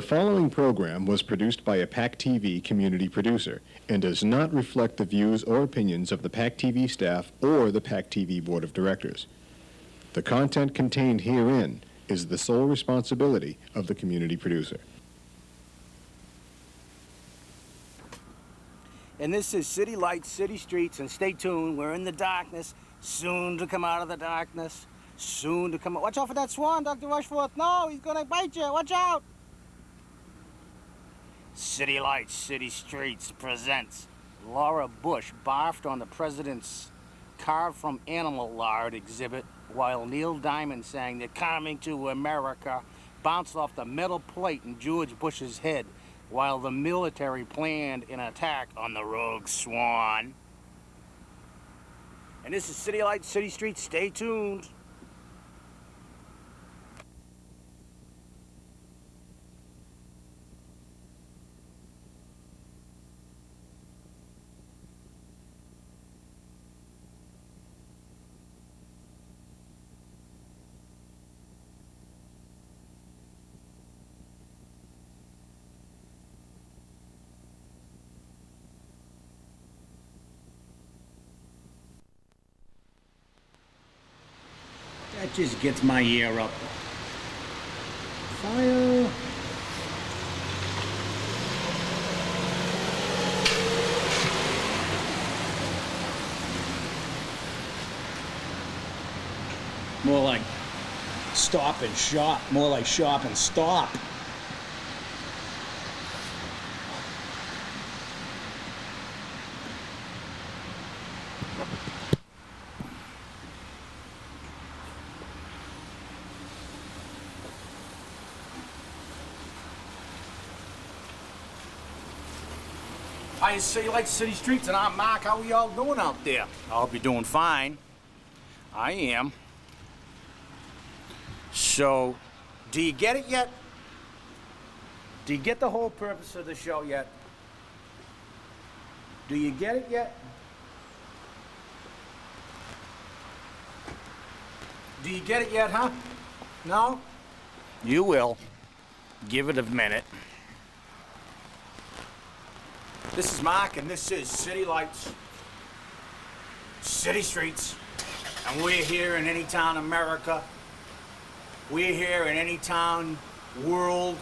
following program was produced by a PAC TV community producer and does not reflect the views or opinions of the PAC TV staff or the PAC TV Board of Directors. The content contained herein is the sole responsibility of the community producer. And this is City Lights, City Streets, and stay tuned. We're in the darkness, soon to come out of the darkness, soon to come out. Watch out for that swan, Dr. Rushforth. No, he's gonna bite you. Watch out. City Lights, City Streets presents Laura Bush barfed on the president's carved from animal lard exhibit while Neil Diamond sang "They're Coming to America" bounced off the metal plate in George Bush's head while the military planned an attack on the rogue swan. And this is City Lights, City Streets. Stay tuned. That just gets my ear up. Fire. More like stop and shop. More like shop and stop. Hi, City Lights, City Streets, and I'm Mark. How are y'all doing out there? I hope you're doing fine. I am. So, do you get it yet? Do you get the whole purpose of the show yet? Do you get it yet? Do you get it yet, huh? No? You will. Give it a minute. This is Mark, and this is City Lights, City Streets, and we're here in any town America. We're here in any town world.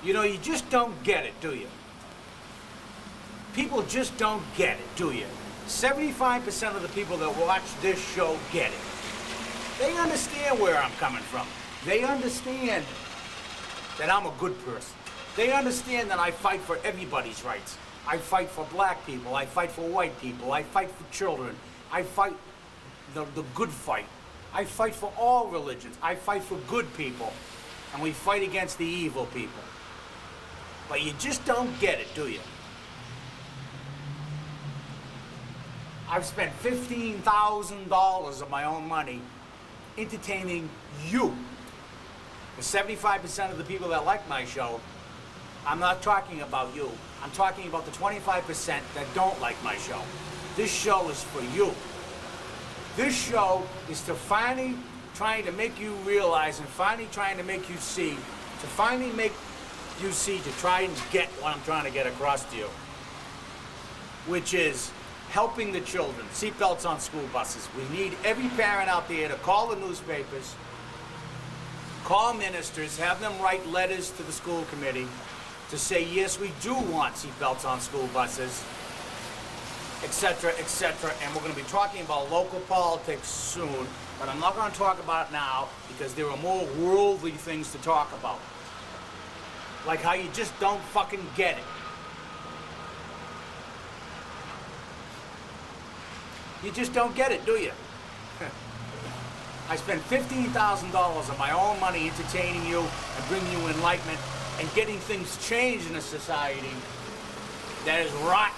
You know, you just don't get it, do you? People just don't get it, do you? 75% of the people that watch this show get it. They understand where I'm coming from. They understand that I'm a good person. They understand that I fight for everybody's rights. I fight for black people. I fight for white people. I fight for children. I fight the good fight. I fight for all religions. I fight for good people. And we fight against the evil people. But you just don't get it, do you? I've spent $15,000 of my own money entertaining you. The 75% of the people that like my show, I'm not talking about you. I'm talking about the 25% that don't like my show. This show is for you. This show is to finally trying to make you realize and finally trying to make you see, to finally make you see, to try and get what I'm trying to get across to you, which is helping the children, seatbelts on school buses. We need every parent out there to call the newspapers, call ministers, have them write letters to the school committee to say, yes, we do want seatbelts on school buses, etc., etc. And we're going to be talking about local politics soon, but I'm not going to talk about it now because there are more worldly things to talk about. Like how you just don't fucking get it. You just don't get it, do you? I spent $15,000 of my own money entertaining you and bringing you enlightenment and getting things changed in a society that is rotten.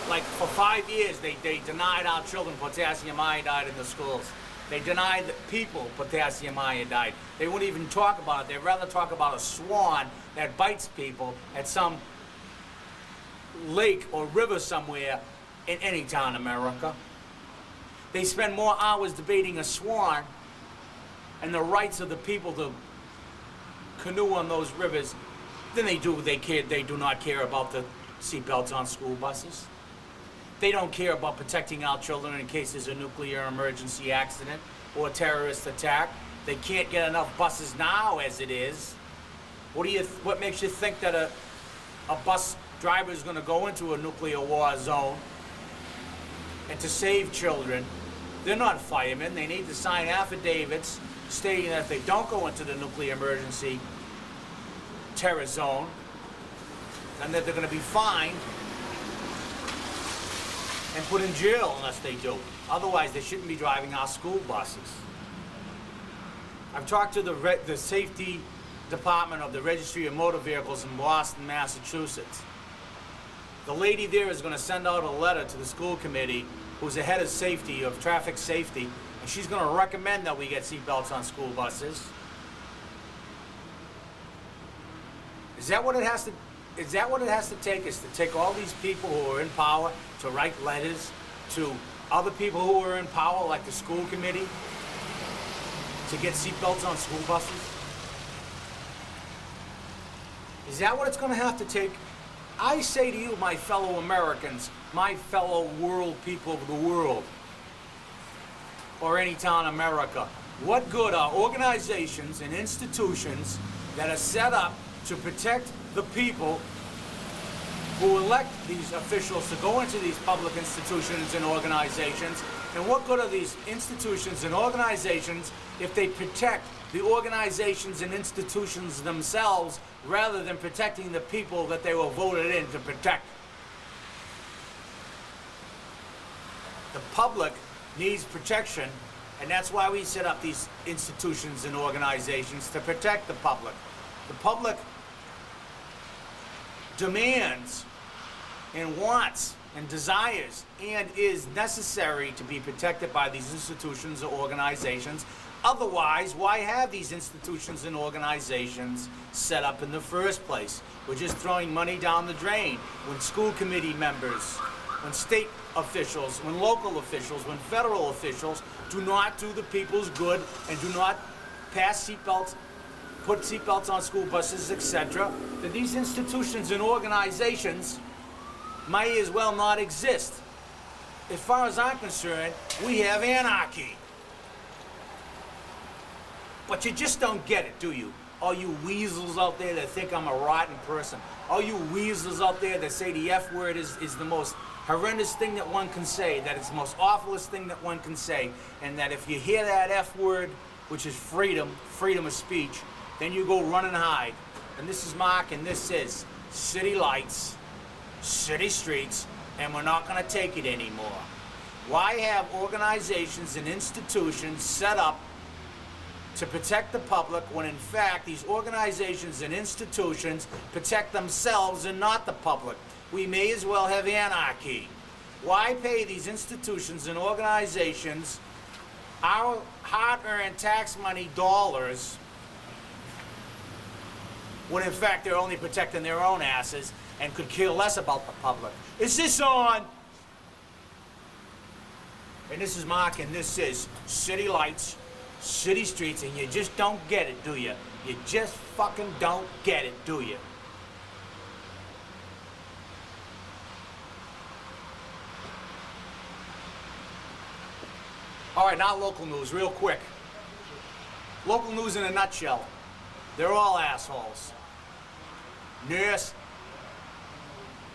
Like for 5 years, they denied our children potassium iodide in the schools. They denied the people potassium iodide. They wouldn't even talk about it. They'd rather talk about a swan that bites people at some lake or river somewhere in any town in America. They spend more hours debating a swan and the rights of the people to canoe on those rivers than they do. They do not care about the seatbelts on school buses. They don't care about protecting our children in case there's a nuclear emergency accident or a terrorist attack. They can't get enough buses now as it is. What makes you think that a bus driver is going to go into a nuclear war zone and to save children? They're not firemen. They need to sign affidavits stating that if they don't go into the nuclear emergency terror zone, then that they're going to be fined and put in jail unless they do. Otherwise, they shouldn't be driving our school buses. I've talked to the safety department of the Registry of Motor Vehicles in Boston, Massachusetts. The lady there is going to send out a letter to the school committee, who's the head of safety, of traffic safety, and she's going to recommend that we get seatbelts on school buses. Is that what it has to take? Is to take all these people who are in power to write letters to other people who are in power, like the school committee, to get seatbelts on school buses? Is that what it's going to have to take? I say to you, my fellow Americans, my fellow world people of the world, or any town in America, what good are organizations and institutions that are set up to protect the people who elect these officials to go into these public institutions and organizations? And what good are these institutions and organizations if they protect the organizations and institutions themselves rather than protecting the people that they were voted in to protect? The public needs protection, and that's why we set up these institutions and organizations, to protect the public. The public demands and wants and desires and is necessary to be protected by these institutions or organizations. Otherwise, why have these institutions and organizations set up in the first place? We're just throwing money down the drain when school committee members, when state officials, when local officials, when federal officials do not do the people's good and do not pass seatbelts, put seatbelts on school buses, etc., then these institutions and organizations might as well not exist. As far as I'm concerned, we have anarchy. But you just don't get it, do you? All you weasels out there that think I'm a rotten person. All you weasels out there that say the F word is the most horrendous thing that one can say, that it's the most awfulest thing that one can say, and that if you hear that F word, which is freedom of speech, then you go run and hide. And this is Mark, and this is City Lights, City Streets, and we're not going to take it anymore. Why have organizations and institutions set up to protect the public when in fact these organizations and institutions protect themselves and not the public? We may as well have anarchy. Why pay these institutions and organizations our hard-earned tax money dollars when in fact they're only protecting their own asses and could care less about the public? Is this on? And this is Mark, and this is City Lights, City Streets, and you just don't get it, do you? You just fucking don't get it, do you? All right, now local news, real quick. Local news in a nutshell. They're all assholes. Nurse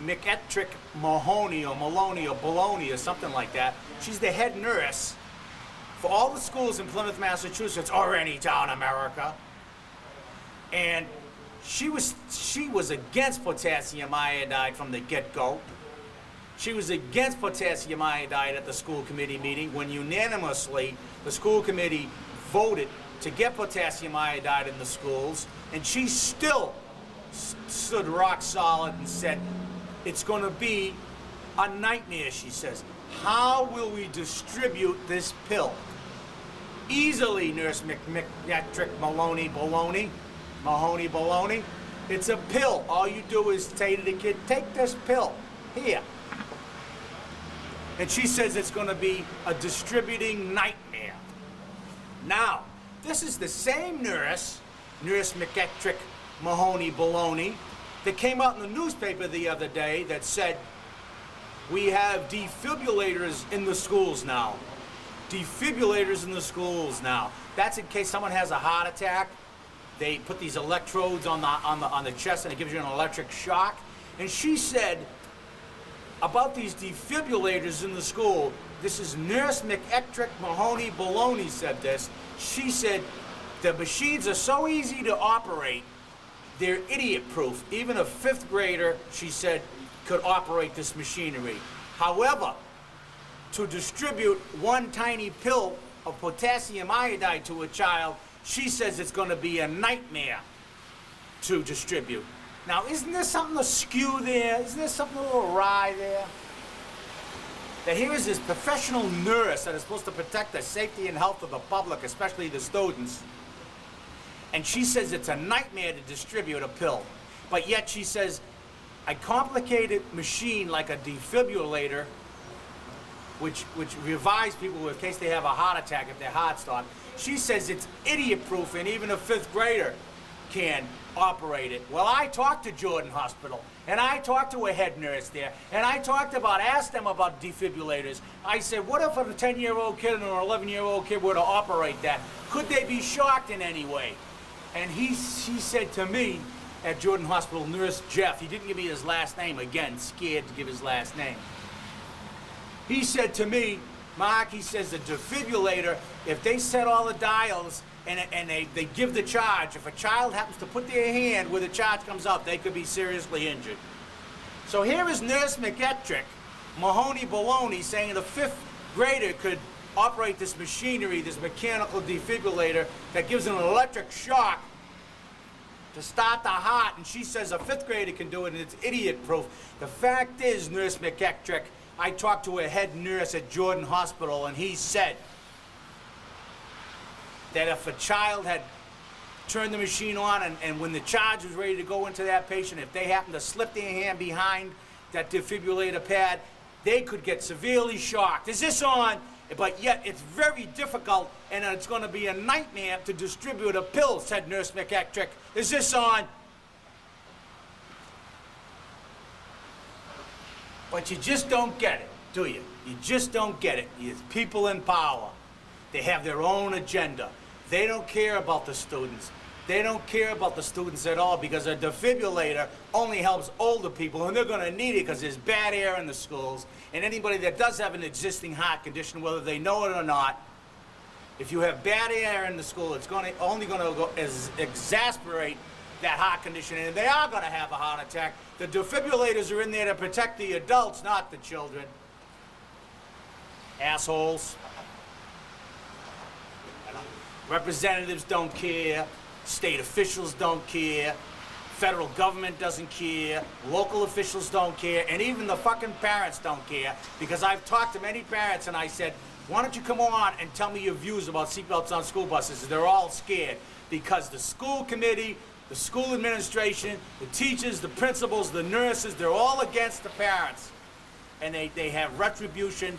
McEtrick Mahoney or Maloney or Baloney or something like that. She's the head nurse for all the schools in Plymouth, Massachusetts, or any town in America. And she was against potassium iodide from the get-go. She was against potassium iodide at the school committee meeting when unanimously the school committee voted to get potassium iodide in the schools, and she still stood rock solid and said, it's going to be a nightmare, she says. How will we distribute this pill? Easily, Nurse McEtrick Mahoney Baloney. It's a pill. All you do is say to the kid, take this pill. Here. And she says it's going to be a distributing nightmare. Now, this is the same nurse Nurse McEtrick Mahoney Baloney, that came out in the newspaper the other day that said, we have defibrillators in the schools now. Defibrillators in the schools now. That's in case someone has a heart attack. They put these electrodes on the chest and it gives you an electric shock. And she said about these defibrillators in the school, this is Nurse McEtrick Mahoney Baloney said this. She said the machines are so easy to operate, they're idiot-proof. Even a fifth grader, she said, could operate this machinery. However, to distribute one tiny pill of potassium iodide to a child, she says it's going to be a nightmare to distribute. Now, isn't there something askew there? Isn't there something a little awry there? That here is this professional nurse that is supposed to protect the safety and health of the public, especially the students. And she says it's a nightmare to distribute a pill. But yet she says a complicated machine like a defibrillator, which revives people in case they have a heart attack if their heart stops. She says it's idiot-proof and even a fifth grader can operate it. Well, I talked to Jordan Hospital, and I talked to a head nurse there, and I asked them about defibrillators. I said, what if a 10-year-old kid and an 11-year-old kid were to operate that? Could they be shocked in any way? And she said to me at Jordan Hospital, Nurse Jeff, he didn't give me his last name, again, scared to give his last name. He said to me, Mark, he says the defibrillator, if they set all the dials and they give the charge, if a child happens to put their hand where the charge comes out, they could be seriously injured. So here is Nurse McEtrick Mahoney Baloney saying a fifth grader could operate this machinery, this mechanical defibrillator that gives an electric shock to start the heart, and she says a fifth grader can do it and it's idiot-proof. The fact is, Nurse McEtrick, I talked to a head nurse at Jordan Hospital, and he said that if a child had turned the machine on and when the charge was ready to go into that patient, if they happened to slip their hand behind that defibrillator pad, they could get severely shocked. Is this on? But yet it's very difficult, and it's going to be a nightmare to distribute a pill, said Nurse McEtrick. Is this on? But you just don't get it, do you? You just don't get it. It's people in power. They have their own agenda. They don't care about the students. They don't care about the students at all because a defibrillator only helps older people, and they're going to need it because there's bad air in the schools. And anybody that does have an existing heart condition, whether they know it or not, if you have bad air in the school, it's only going to exasperate that heart condition, and they are going to have a heart attack. The defibrillators are in there to protect the adults, not the children. Assholes. Representatives don't care. State officials don't care. Federal government doesn't care. Local officials don't care. And even the fucking parents don't care. Because I've talked to many parents and I said, why don't you come on and tell me your views about seatbelts on school buses? They're all scared. Because the school committee, the school administration, the teachers, the principals, the nurses, they're all against the parents. And they have retribution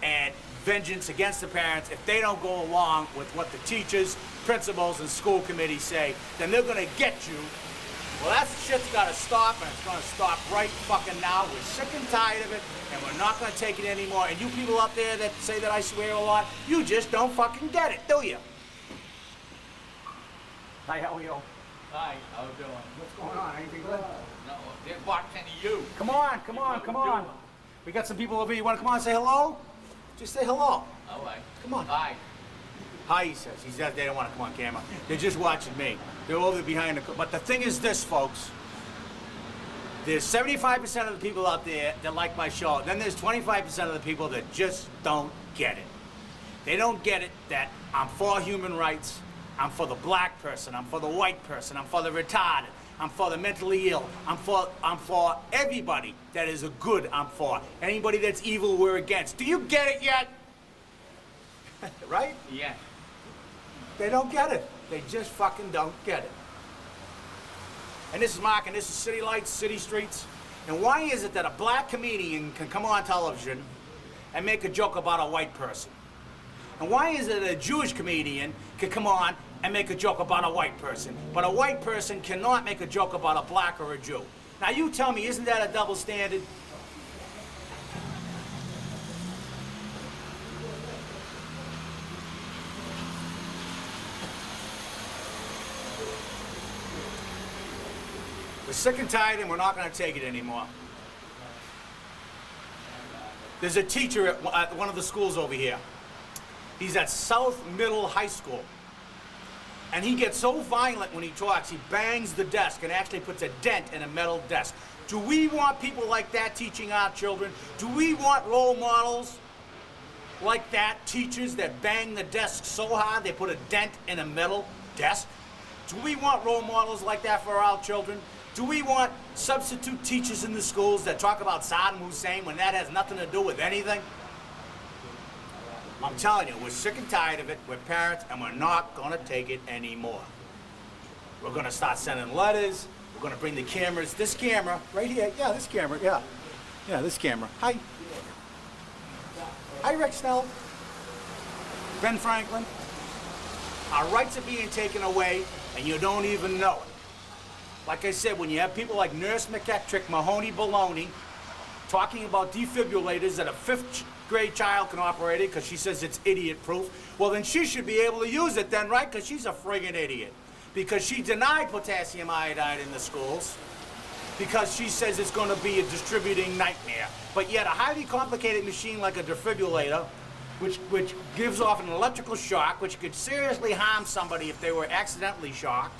and vengeance against the parents if they don't go along with what the teachers, principals, and school committees say. Then they're going to get you. Well, that shit's got to stop, and it's going to stop right fucking now. We're sick and tired of it, and we're not going to take it anymore. And you people up there that say that I swear a lot, you just don't fucking get it, do you? Hi, how are you? Hi, how you doing? What's going on? Anything good? No, they're barking to you. Come on, come on, come on. We got some people over here. You want to come on and say hello? Just say hello. All right. Come on. Hi. Hi, he says. They don't want to come on camera. They're just watching me. They're over behind the... But the thing is this, folks. There's 75% of the people out there that like my show. Then there's 25% of the people that just don't get it. They don't get it that I'm for human rights. I'm for the black person. I'm for the white person. I'm for the retarded. I'm for the mentally ill. I'm for everybody that is a good, I'm for. Anybody that's evil, we're against. Do you get it yet? Right? Yeah. They don't get it. They just fucking don't get it. And this is Mark, and this is City Lights, City Streets. And why is it that a black comedian can come on television and make a joke about a white person? And why is it that a Jewish comedian can come on and make a joke about a white person, but a white person cannot make a joke about a black or a Jew. Now you tell me, isn't that a double standard? We're sick and tired and we're not going to take it anymore. There's a teacher at one of the schools over here. He's at South Middle High School. And he gets so violent when he talks, he bangs the desk and actually puts a dent in a metal desk. Do we want people like that teaching our children? Do we want role models like that, teachers that bang the desk so hard they put a dent in a metal desk? Do we want role models like that for our children? Do we want substitute teachers in the schools that talk about Saddam Hussein when that has nothing to do with anything? I'm telling you, we're sick and tired of it. We're parents, and we're not going to take it anymore. We're going to start sending letters. We're going to bring the cameras. This camera, right here. Yeah, this camera. Yeah. Yeah, this camera. Hi. Hi, Rick Snell. Ben Franklin. Our rights are being taken away, and you don't even know it. Like I said, when you have people like Nurse McEtrick, Mahoney Baloney, talking about defibrillators that a fifth grade child can operate it because she says it's idiot-proof, well, then she should be able to use it then, right? Because she's a friggin' idiot. Because she denied potassium iodide in the schools because she says it's going to be a distributing nightmare. But yet a highly complicated machine like a defibrillator, which gives off an electrical shock, which could seriously harm somebody if they were accidentally shocked,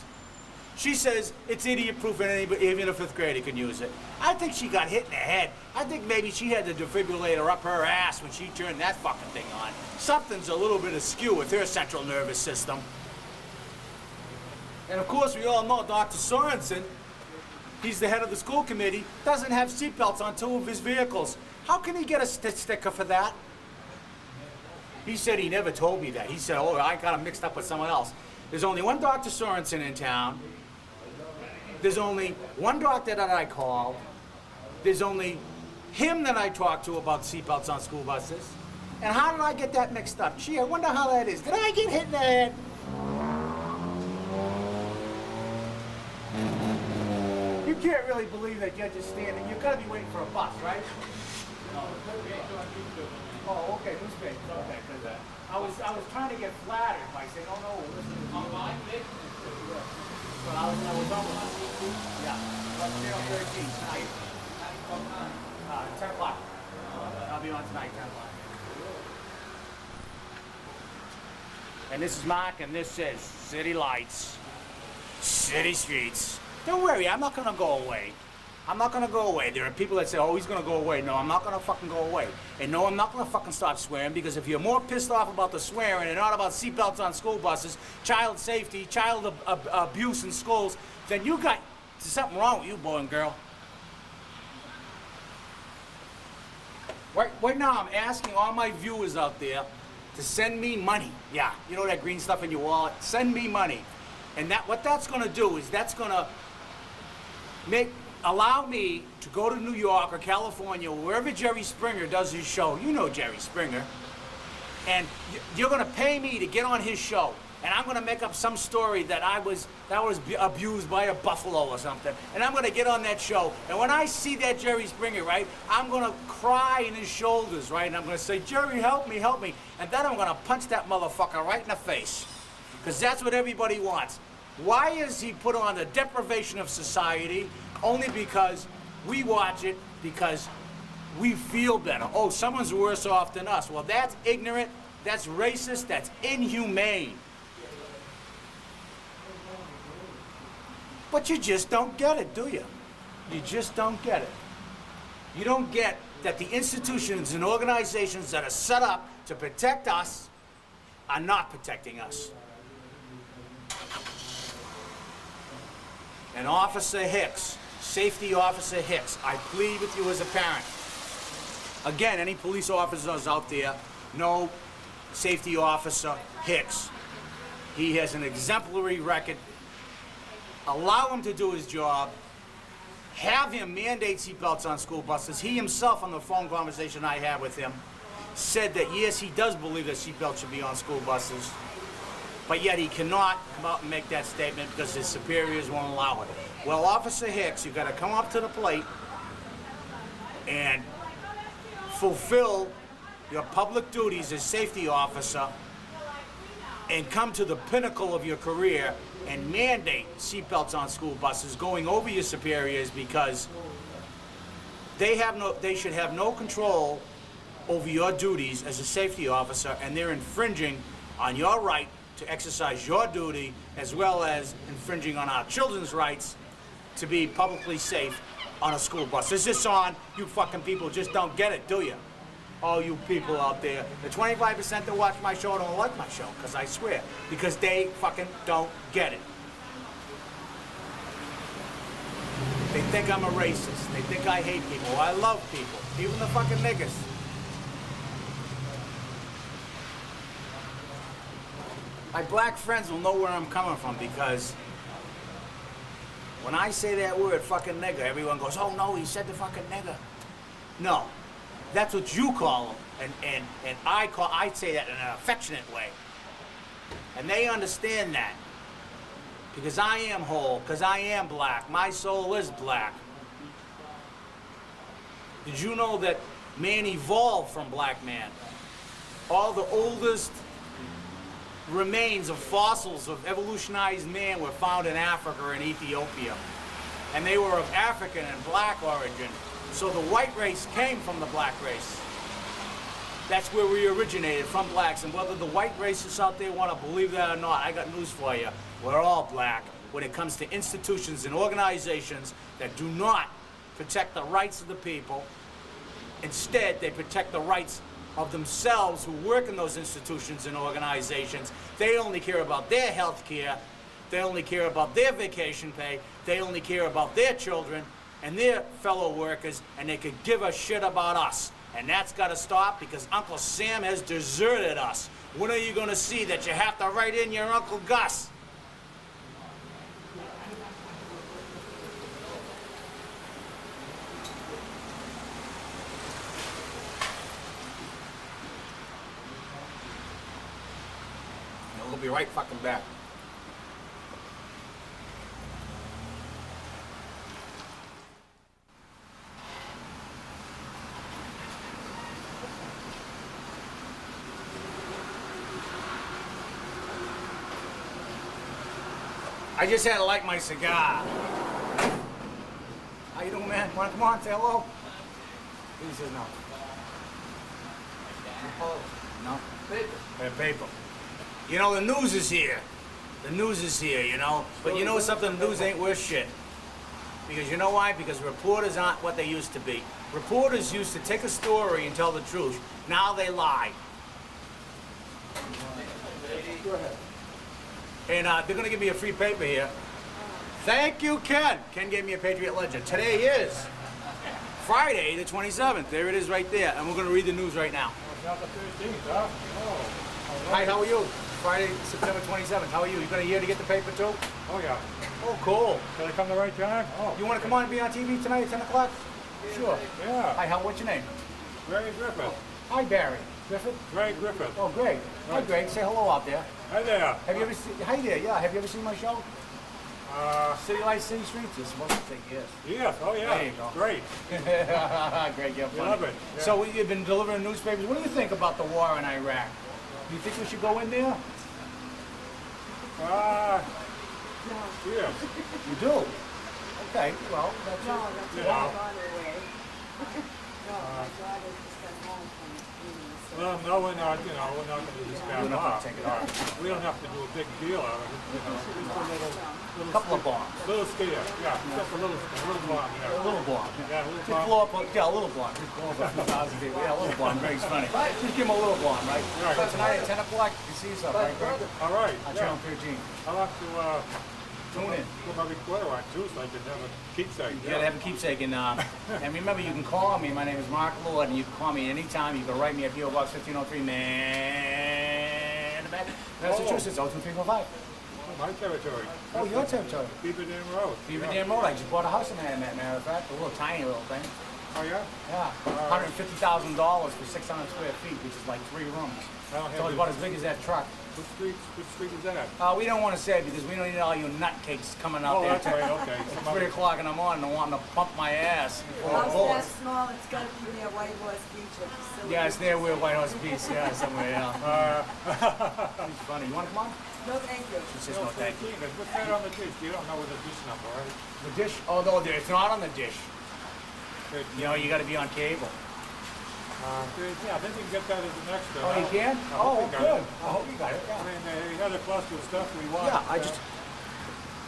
she says it's idiot-proof and even a fifth grader can use it. I think she got hit in the head. I think maybe she had the defibrillator up her ass when she turned that fucking thing on. Something's a little bit askew with her central nervous system. And of course, we all know Dr. Sorensen, he's the head of the school committee, doesn't have seatbelts on 2 of his vehicles. How can he get a sticker for that? He said he never told me that. He said, oh, I got him mixed up with someone else. There's only one Dr. Sorensen in town. There's only one doctor that I called. There's only him that I talked to about seatbelts on school buses. And how did I get that mixed up? Gee, I wonder how that is. Did I get hit in the head? You can't really believe that you're just standing. You've got to be waiting for a bus, right? Oh, okay, newspaper. Okay, because I was trying to get flattered by saying, oh no, listen to me. But I was almost. Yeah. About 13 tonight. 10 o'clock. I'll be on tonight, 10 o'clock. And this is Mark, and this is City Lights, City Streets. Don't worry, I'm not gonna go away. I'm not gonna go away. There are people that say, oh, he's gonna go away. No, I'm not gonna fucking go away. And no, I'm not gonna fucking stop swearing, because if you're more pissed off about the swearing and not about seatbelts on school buses, child safety, child abuse in schools, then you got something wrong with you, boy and girl. Right now, I'm asking all my viewers out there to send me money. Yeah, you know that green stuff in your wallet? Send me money. And what that's gonna do is that's gonna allow me to go to New York or California, wherever Jerry Springer does his show. You know Jerry Springer. And you're gonna pay me to get on his show. And I'm gonna make up some story that I was abused by a buffalo or something. And I'm gonna get on that show. And when I see that Jerry Springer, right, I'm gonna cry in his shoulders, right? And I'm gonna say, Jerry, help me, help me. And then I'm gonna punch that motherfucker right in the face. Because that's what everybody wants. Why is he put on the deprivation of society? Only because we watch it because we feel better. Oh, someone's worse off than us. Well, that's ignorant, that's racist, that's inhumane. But you just don't get it, do you? You just don't get it. You don't get that the institutions and organizations that are set up to protect us are not protecting us. And Officer Hicks, Safety Officer Hicks, I plead with you as a parent. Again, any police officers out there know Safety Officer Hicks. He has an exemplary record. Allow him to do his job. Have him mandate seatbelts on school buses. He himself, on the phone conversation I had with him, said that yes, he does believe that seatbelts should be on school buses. but yet he cannot come out and make that statement because his superiors won't allow it. Well, Officer Hicks, you got to come up to the plate and fulfill your public duties as safety officer and come to the pinnacle of your career and mandate seatbelts on school buses going over your superiors, because they should have no control over your duties as a safety officer, and they're infringing on your right to exercise your duty, as well as infringing on our children's rights to be publicly safe on a school bus. Is this on? You fucking people just don't get it, do you? All you people out there, the 25% that watch my show don't like my show, because I swear, because they fucking don't get it. They think I'm a racist. They think I hate people. I love people, even the fucking niggas. My black friends will know where I'm coming from, because when I say that word, fucking nigger, everyone goes, oh no, he said the fucking nigger. No, that's what you call them, and I'd say that in an affectionate way. And they understand that, because I am whole, because I am black. My soul is black. Did you know that man evolved from black man? All the oldest remains of fossils of evolutionized man were found in Africa and Ethiopia. And they were of African and black origin. So the white race came from the black race. That's where we originated, from blacks. And whether the white racists out there want to believe that or not, I got news for you. We're all black when it comes to institutions and organizations that do not protect the rights of the people. Instead, they protect the rights of themselves who work in those institutions and organizations. They only care about their health care. They only care about their vacation pay. They only care about their children and their fellow workers, and they could give a shit about us. And that's got to stop, because Uncle Sam has deserted us. When are you going to see that you have to write in your Uncle Gus? We'll be right fucking back. I just had to light my cigar. How you doing, man? Wanna come on, say hello? He says no. No? Paper. Paper. You know, the news is here. The news is here, you know? But you know something? The news ain't worth shit. Because you know why? Because reporters aren't what they used to be. Reporters used to take a story and tell the truth. Now they lie. Go ahead. And they're going to give me a free paper here. Thank you, Ken. Ken gave me a Patriot Ledger. Today is Friday the 27th. There it is right there. And we're going to read the news right now. It's not the 13th, huh? Oh. Hi, how are you? Friday, September 27th. How are you? You going to here to get the paper too? Oh, yeah. Oh, cool. Did I come the right time? Oh. You want to come on and be on TV tonight at 10 o'clock? Sure. Yeah. Hi, what's your name? Ray Griffith. Hi, Barry. Griffith? Ray Griffith. Oh, Greg. Hi, Greg. Say hello out there. Hi there. Have you ever seen, hi there, yeah. Have you ever seen my show? CityLightsCityStreets. It's supposed to take years. Yes. Oh, yeah. There you go. Great. Greg, you're We funny. love it. Yeah. So you've been delivering newspapers. What do you think about the war in Iraq? Do you think we should go in there? Yes. You do? Okay, well, that's No, it. that's Yeah. my daughter away. No, my daughter just got home from eating. Well, no, we're not going to do this We're down not gonna off. take it off. We don't have to do a big deal out of it, just a Couple of bombs. little scare. Yeah, just a little bomb, A yeah. little bomb. Yeah, a little Just bomb. blow up, yeah, a little bomb. Just blow up a few thousand people. Yeah, a little bomb. Greg's funny. Just give him a little bomb, right? Right. So tonight at 10 o'clock, you can see yourself, right, Greg? All right. On Yeah. channel 13. I'll have to Tune in. put my recorder on too, so I can have a keepsake. You gotta have a keepsake, and remember, you can call me. My name is Mark Lord, and you can call me anytime. You can write me at P.O. Box 1503, Massachusetts, 02345. My territory. Oh, your territory. Beaver Dam Road. Beaver Yeah. Dam Road. I just bought a house in there, matter of fact. A little tiny little thing. Oh, yeah? Yeah, $150,000 for 600 square feet, which is like 3 rooms. I don't So have it's about as big as that truck. What street is that? We don't want to say because we don't need all you nutcakes coming out Oh, there that's right, okay. at 3 o'clock in the morning and wanting to pump my ass. House that small, it's gotta be near White Horse Beach or facility. Yeah, it's near where White House Beach, yeah, somewhere, yeah. It's funny. You want to come on? No, thank you. She says no, thank you. What's that on the dish? You don't know what the dish number, right? The dish? Oh, no, it's not on the dish. You know, you got to be on cable. Yeah, I think we can get that as an extra. Oh, you can? I hope Oh, we got good. it. I hope you got it. I Yeah, mean, the other cluster of stuff we want. yeah I just.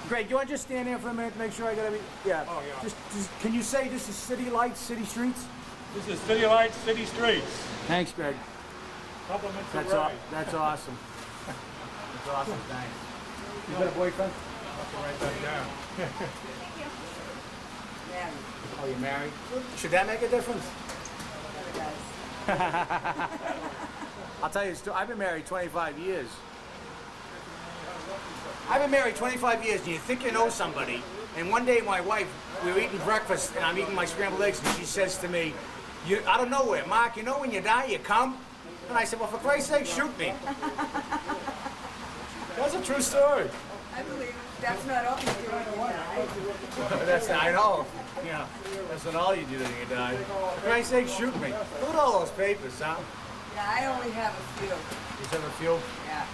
Greg, do you want to just stand there for a minute to make sure I got to be. Yeah. Oh, yeah. Just, can you say this is City Lights, City Streets? This is City Lights, City Streets. Thanks, Greg. Compliments That's of Ray. That's awesome. That's awesome. Thanks. You got a boyfriend? I can write that down. Married. Oh, you're married? Should that make a difference? It does. I'll tell you, I've been married 25 years. I've been married 25 years, and you think you know somebody. And one day, my wife, we were eating breakfast, and I'm eating my scrambled eggs, and she says to me, out of nowhere, Mark, you know when you die, you come? And I said, well, for Christ's sake, shoot me. That's a true story. I believe that's not all you do when you die. I know. Yeah, that's not all you do when you die. For Christ's sake, shoot me. Look at all those papers, huh? Yeah, I only have a few. You just have a few? Yeah.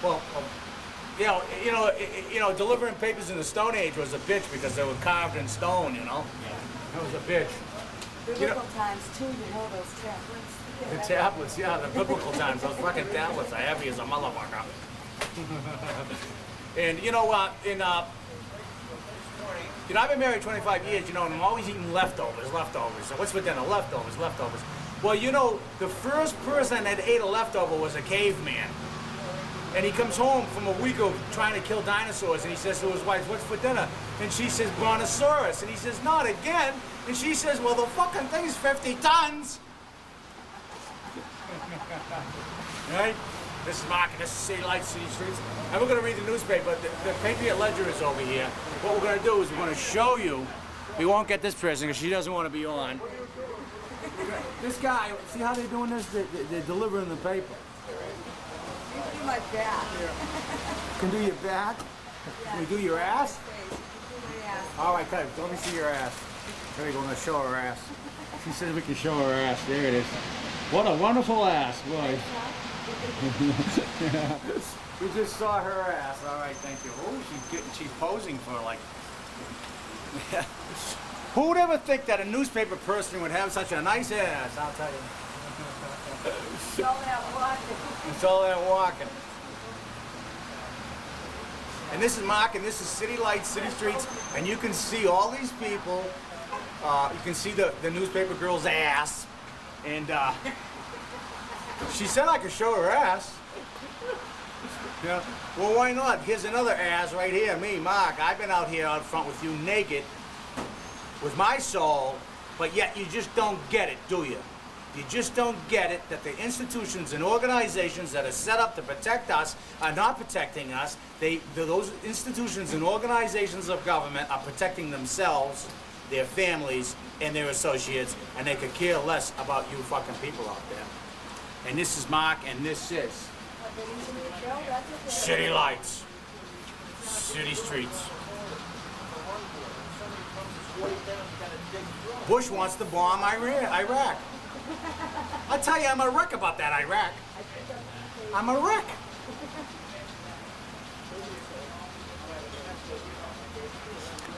Well, delivering papers in the Stone Age was a bitch because they were carved in stone, you know? That was a bitch. Biblical times too, you know those tablets. The tablets, yeah, the biblical times, those fucking tablets are heavy as a motherfucker. And I've been married 25 years, and I'm always eating leftovers. So what's for dinner? Leftovers. Well, the first person that ate a leftover was a caveman. And he comes home from a week of trying to kill dinosaurs, and he says to his wife, what's for dinner? And she says, brontosaurus. And he says, not again. And she says, well, the fucking thing's 50 tons. Right? This is Mark, and this is City Lights, City Streets. And we're going to read the newspaper. The Patriot Ledger is over here. What we're going to do is we're going to show you. We won't get this person because she doesn't want to be on. This guy, see how they're doing this? They're delivering the paper. You can do my back. Can do your back? Can we do your ass? You can do my ass. All right, Ted, let me see your ass. There we go, I'm going to show her ass. She says we can show her ass. There it is. What a wonderful ass, boy. We just saw her ass. All right, thank you. Oh, she's posing for like. Who would ever think that a newspaper person would have such a nice ass? I'll tell you. It's all that walking. It's all that walking. And this is Mark, and this is City Lights, City Streets, and you can see all these people. You can see the newspaper girl's ass, and she said I could show her ass. Yeah. Well, why not? Here's another ass right here, me, Mark. I've been out here out front with you naked, with my soul, but yet you just don't get it, do you? You just don't get it that the institutions and organizations that are set up to protect us are not protecting us. Those institutions and organizations of government are protecting themselves, their families, and their associates, and they could care less about you fucking people out there. And this is Mark, and this is City Lights, City Streets. Bush wants to bomb Iraq. I tell you, I'm a wreck about that Iraq. I'm a wreck.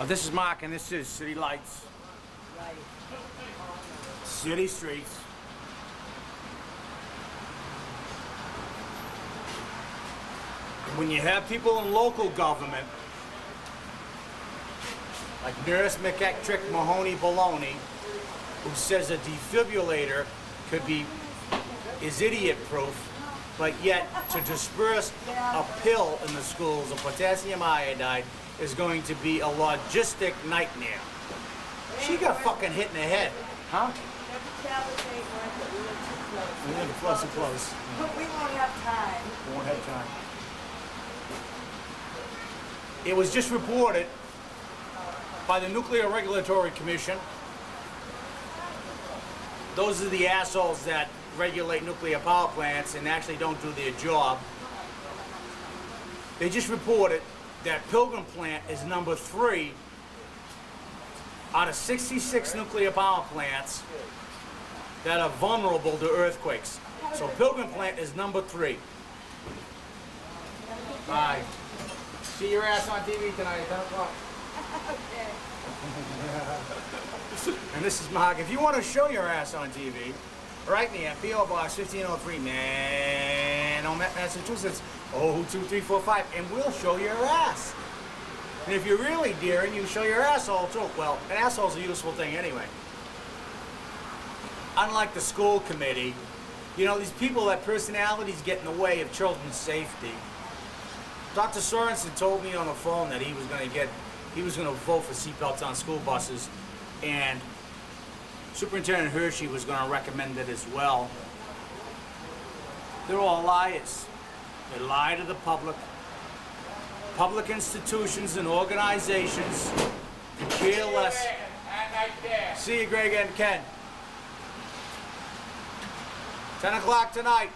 Oh, this is Mark, and this is City Lights, City Streets. When you have people in local government, like Nurse McElectric Mahoney Baloney, who says a defibrillator is idiot-proof, but yet to disperse a pill in the schools of potassium iodide is going to be a logistic nightmare. She got fucking hit in the head, huh? We need to close it close. But we won't have time. We won't have time. It was just reported by the Nuclear Regulatory Commission. Those are the assholes that regulate nuclear power plants and actually don't do their job. They just reported that Pilgrim plant is number 3 out of 66 nuclear power plants that are vulnerable to earthquakes. So Pilgrim plant is number 3. Bye. See your ass on TV tonight at 10 o'clock. Okay. And this is Mark. If you want to show your ass on TV, write me at P.O. Box 1503, Massachusetts, 02345, and we'll show your ass. And if you're really daring, you show your asshole too. Well, an asshole's a useful thing anyway. Unlike the school committee, you know, these people that personalities get in the way of children's safety. Dr. Sorensen told me on the phone that he was going to vote for seatbelts on school buses, and Superintendent Hershey was going to recommend it as well. They're all liars. They lie to the public. Public institutions and organizations could care less. See you, Greg and Ken. 10 o'clock tonight.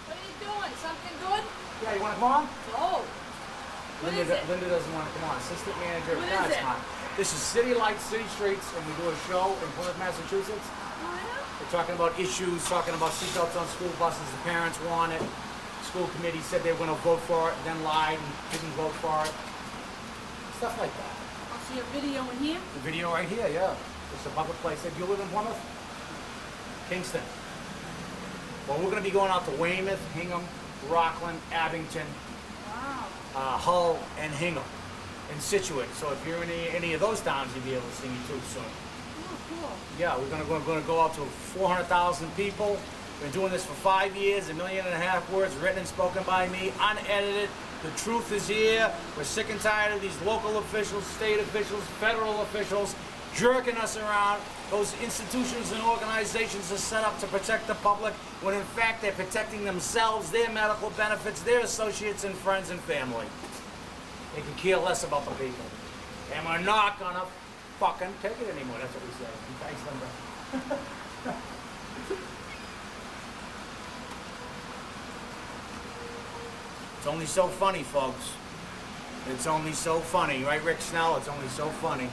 What are you doing? Something good? Yeah, you want to come on? No. What is it? Linda doesn't want to come on. Assistant manager. What No, is it's it? not. This is City Lights, City Streets, and we do a show in Plymouth, Massachusetts. We're talking about issues, talking about seatbelts on school buses. The parents want it. School committee said they were going to vote for it, then lied and didn't vote for it. Stuff like that. I'll see a video in here. The video right here, yeah. It's a public place. Do you live in Plymouth? Kingston. Well, we're going to be going out to Weymouth, Hingham, Rockland, Abington, Wow. Hull, and Hingham, and Situate. So if you're in any of those towns, you'll be able to see me too soon. Oh, cool. Yeah, we're going to go out to 400,000 people. Been doing this for 5 years, 1.5 million words written and spoken by me, unedited. The truth is here. We're sick and tired of these local officials, state officials, federal officials jerking us around. Those institutions and organizations are set up to protect the public when in fact they're protecting themselves, their medical benefits, their associates and friends and family. They can care less about the people. And we're not gonna fucking take it anymore. That's what we say. Thanks, Linda. It's only so funny, folks. It's only so funny. Right, Rick Snell? It's only so funny.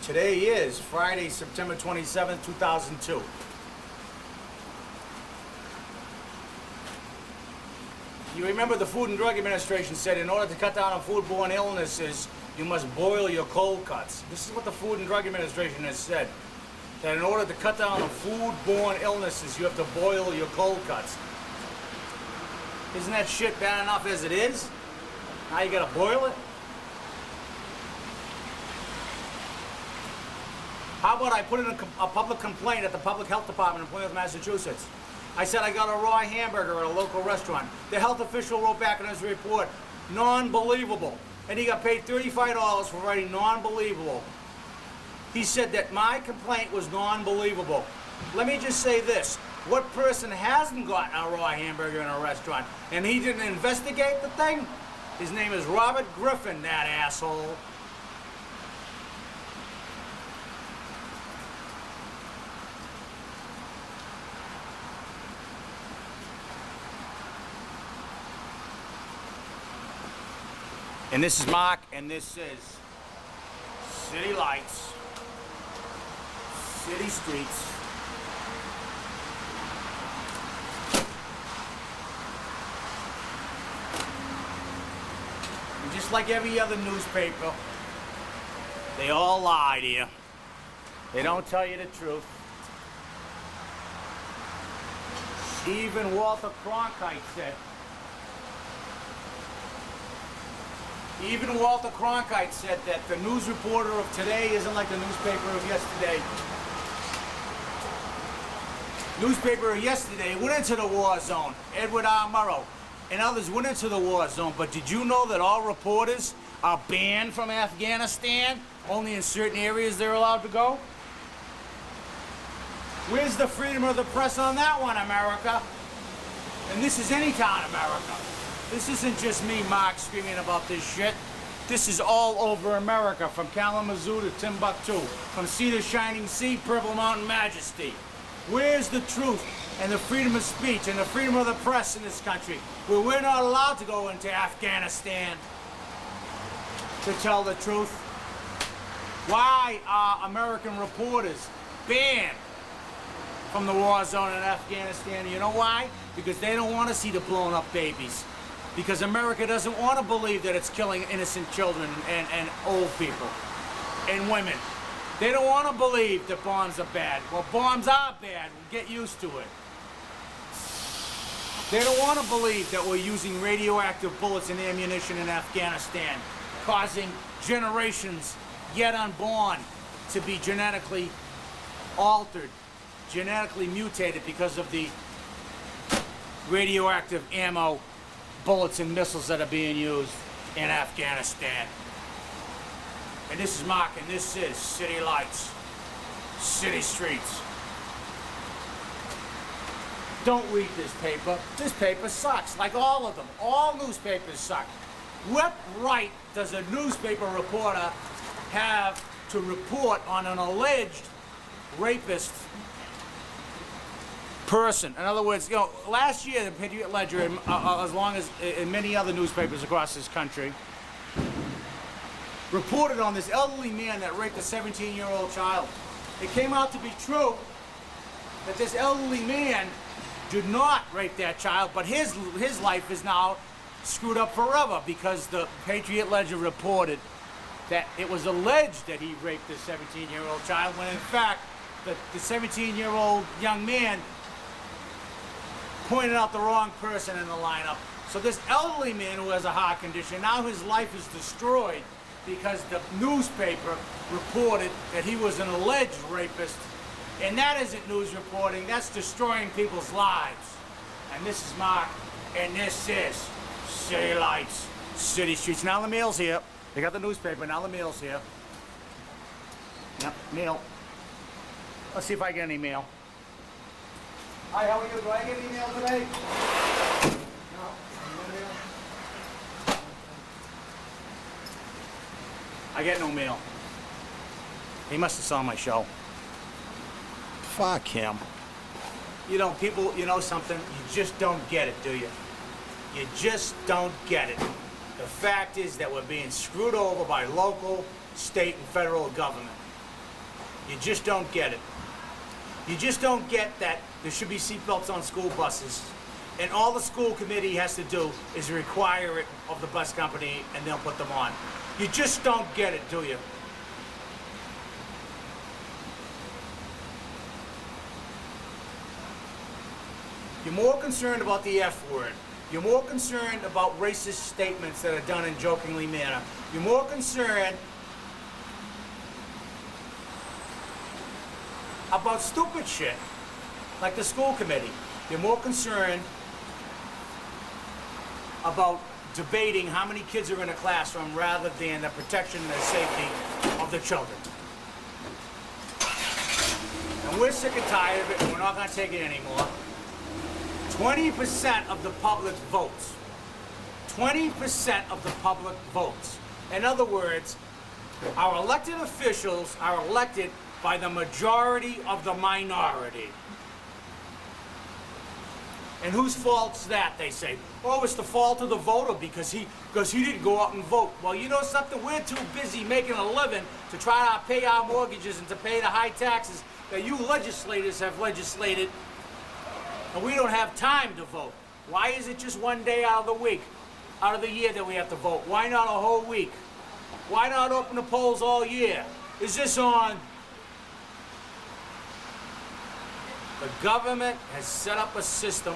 Today is Friday, September 27th, 2002. You remember the Food and Drug Administration said in order to cut down on foodborne illnesses, you must boil your cold cuts. This is what the Food and Drug Administration has said. That in order to cut down on foodborne illnesses, you have to boil your cold cuts. Isn't that shit bad enough as it is? Now you gotta boil it? How about I put in a public complaint at the Public Health Department in Plymouth, Massachusetts? I said I got a raw hamburger at a local restaurant. The health official wrote back in his report, non-believable. And he got paid $35 for writing non-believable. He said that my complaint was non-believable. Let me just say this. What person hasn't gotten a raw hamburger in a restaurant and he didn't investigate the thing? His name is Robert Griffin, that asshole. And this is Mark, and this is City Lights, City Streets. And just like every other newspaper, they all lie to you. They don't tell you the truth. Even Walter Cronkite said, Even Walter Cronkite said that the news reporter of today isn't like the newspaper of yesterday. Newspaper yesterday went into the war zone. Edward R. Murrow and others went into the war zone. But did you know that all reporters are banned from Afghanistan? Only in certain areas they're allowed to go? Where's the freedom of the press on that one, America? And this is any town, America. This isn't just me, Mark, screaming about this shit. This is all over America, from Kalamazoo to Timbuktu, from sea to shining sea, Purple Mountain Majesty. Where's the truth and the freedom of speech and the freedom of the press in this country, where we're not allowed to go into Afghanistan to tell the truth? Why are American reporters banned from the war zone in Afghanistan? You know why? Because they don't want to see the blown up babies. Because America doesn't want to believe that it's killing innocent children and old people and women. They don't want to believe that bombs are bad. Well, bombs are bad. Get used to it. They don't want to believe that we're using radioactive bullets and ammunition in Afghanistan, causing generations yet unborn to be genetically altered, genetically mutated because of the radioactive ammo, bullets and missiles that are being used in Afghanistan. And this is Mark, and this is City Lights, City Streets. Don't read this paper. This paper sucks, like all of them. All newspapers suck. What right does a newspaper reporter have to report on an alleged rapist person? In other words, you know, last year the Patriot Ledger, as long as in many other newspapers across this country, reported on this elderly man that raped a 17-year-old child. It came out to be true that this elderly man did not rape that child, but his life is now screwed up forever because the Patriot Ledger reported that it was alleged that he raped this 17-year-old child, when in fact the 17-year-old young man pointed out the wrong person in the lineup. So this elderly man who has a heart condition, now his life is destroyed because the newspaper reported that he was an alleged rapist. And that isn't news reporting, that's destroying people's lives. And this is Mark, and this is City Lights, City Streets. Now the mail's here. They got the newspaper, now the mail's here. Yep, mail. Let's see if I get any mail. Hi, how are you? Do I get any mail today? No? No mail? I get no mail. He must have saw my show. Fuck him. You know, people, you know something? You just don't get it, do you? You just don't get it. The fact is that we're being screwed over by local, state, and federal government. You just don't get it. You just don't get that there should be seatbelts on school buses, and all the school committee has to do is require it of the bus company, and they'll put them on. You just don't get it, do you? You're more concerned about the F word. You're more concerned about racist statements that are done in jokingly manner. You're more concerned about stupid shit, like the school committee. You're more concerned about debating how many kids are in a classroom rather than the protection and the safety of the children. And we're sick and tired of it, and we're not going to take it anymore. 20% of the public votes. 20% of the public votes. In other words, our elected officials are elected by the majority of the minority. And whose fault's that, they say? Oh, it's the fault of the voter because he didn't go out and vote. Well, you know something? We're too busy making a living to try to pay our mortgages and to pay the high taxes that you legislators have legislated, and we don't have time to vote. Why is it just one day out of the week, out of the year that we have to vote? Why not a whole week? Why not open the polls all year? Is this on? The government has set up a system.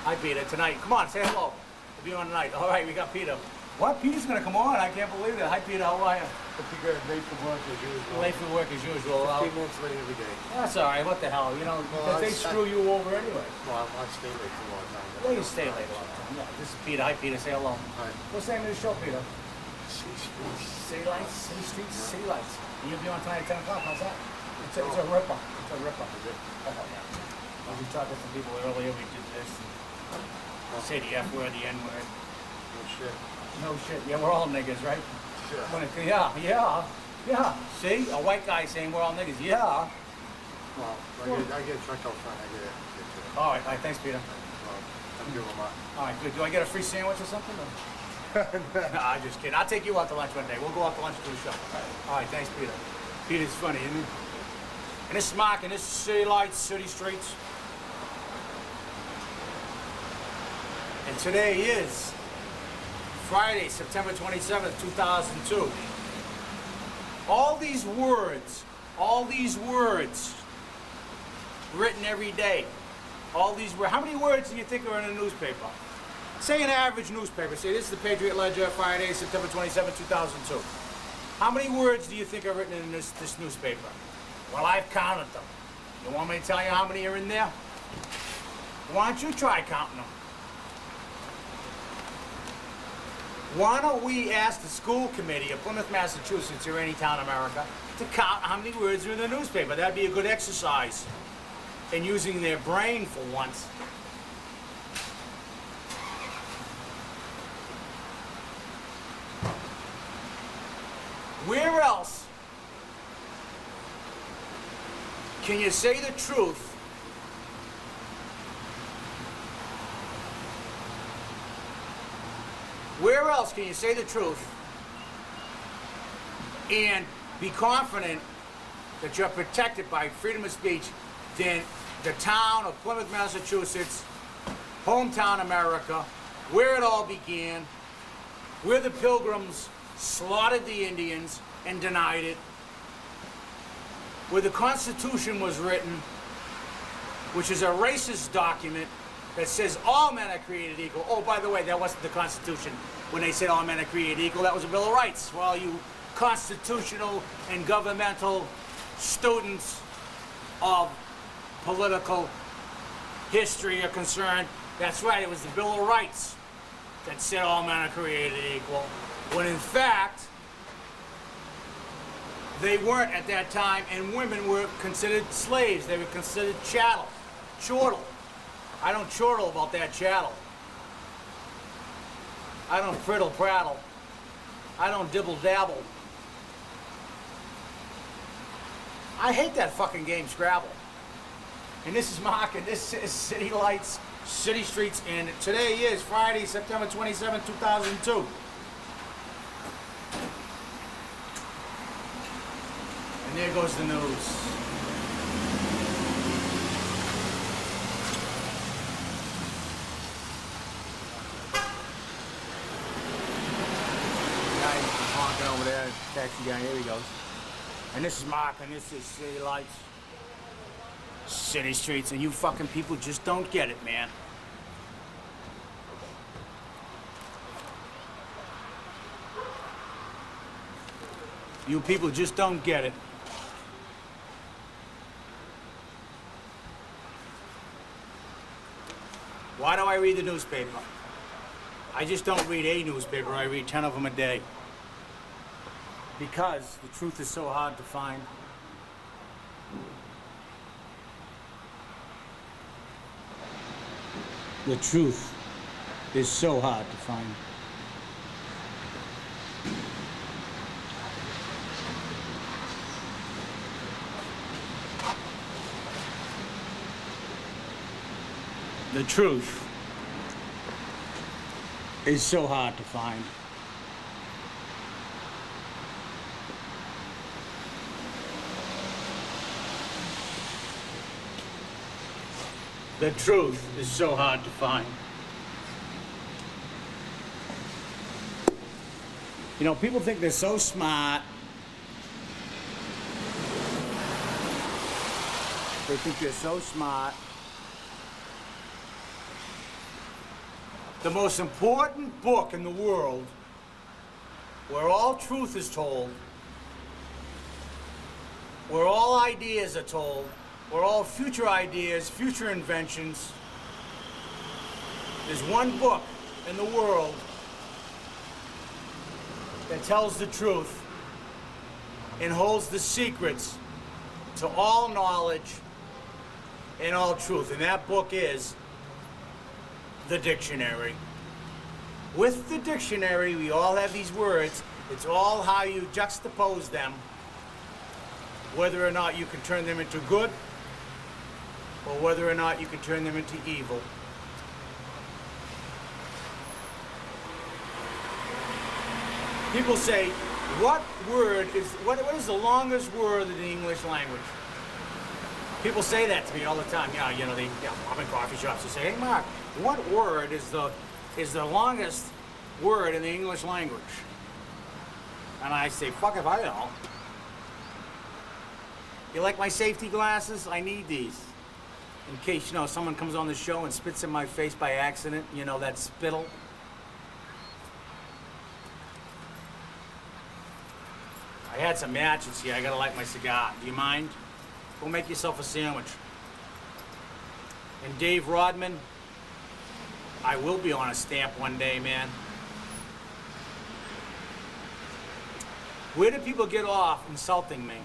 Hi, Peter, tonight. Come on, say hello. We'll be on tonight. All right, we got Peter. What? Peter's gonna come on? I can't believe it. Hi, Peter, how are you? Pretty good. Late for work as usual. Late for work as usual. 15 minutes late every day. That's all right. What the hell? You know, because they screw you over anyway. Well, I stay late for a long time. Well, you stay late all the time. Yeah, this is Peter. Hi, Peter. Say hello. Hi. What's the name of the show, Peter? C-Streets. City Lights, City Streets, City Lights. And you'll be on tonight at 10 o'clock. How's that? It's a ripper. It's a ripper. Is it? Oh, yeah. We talked to some people earlier. We did this. Say the F word, the N word. No shit. No shit. Yeah, we're all niggas, right? Sure. Yeah. See? A white guy saying we're all niggas. Yeah. Well, I get a truck out front. I get it. All right. Thanks, Peter. Well, I'm doing my. All right, good. Do I get a free sandwich or something? Nah, I'm just kidding. I'll take you out to lunch one day. We'll go out to lunch to the show. All right, thanks, Peter. Peter's funny, isn't he? And this is Mark, and this is City Lights, City Streets. And today is Friday, September 27th, 2002. All these words written every day. All these words. How many words do you think are in a newspaper? Say an average newspaper. Say this is the Patriot Ledger, Friday, September 27th, 2002. How many words do you think are written in this newspaper? Well, I've counted them. You want me to tell you how many are in there? Why don't you try counting them? Why don't we ask the school committee of Plymouth, Massachusetts, or any town in America, to count how many words are in the newspaper? That'd be a good exercise in using their brain for once. Where else can you say the truth Where else can you say the truth and be confident that you're protected by freedom of speech than the town of Plymouth, Massachusetts, hometown America, where it all began, where the Pilgrims slaughtered the Indians and denied it, where the Constitution was written, which is a racist document that says all men are created equal. Oh, by the way, that wasn't the Constitution when they said all men are created equal. That was a Bill of Rights. For all you constitutional and governmental students of political history are concerned, that's right, it was the Bill of Rights that said all men are created equal. When in fact, they weren't at that time, and women were considered slaves. They were considered chattel, chortle. I don't chortle about that chattel. I don't prittle prattle. I don't dibble dabble. I hate that fucking game, Scrabble. And this is Mark, and this is City Lights, City Streets, and today is Friday, September 27, 2002. And there goes the news. Honking over there, taxi guy, here he goes. And this is Mark, and this is City Lights, City Streets, and you fucking people just don't get it, man. You people just don't get it. Why do I read the newspaper? I just don't read a newspaper, I read 10 of them a day. Because the truth is so hard to find. The truth is so hard to find. The truth is so hard to find. The truth is so hard to find. You know, people think they're so smart. They think they're so smart. The most important book in the world, where all truth is told, where all ideas are told, where all future ideas, future inventions. There's one book in the world that tells the truth and holds the secrets to all knowledge and all truth. And that book is the dictionary. With the dictionary, we all have these words. It's all how you juxtapose them, whether or not you can turn them into good or whether or not you can turn them into evil. People say, what is the longest word in the English language? People say that to me all the time. I'm in coffee shops. They say, hey Mark, what word is the longest word in the English language? And I say, fuck if I know. You like my safety glasses? I need these. In case, someone comes on the show and spits in my face by accident, that spittle. I had some matches here. I gotta light my cigar. Do you mind? Go make yourself a sandwich. And Dave Rodman, I will be on a stamp one day, man. Where do people get off insulting me?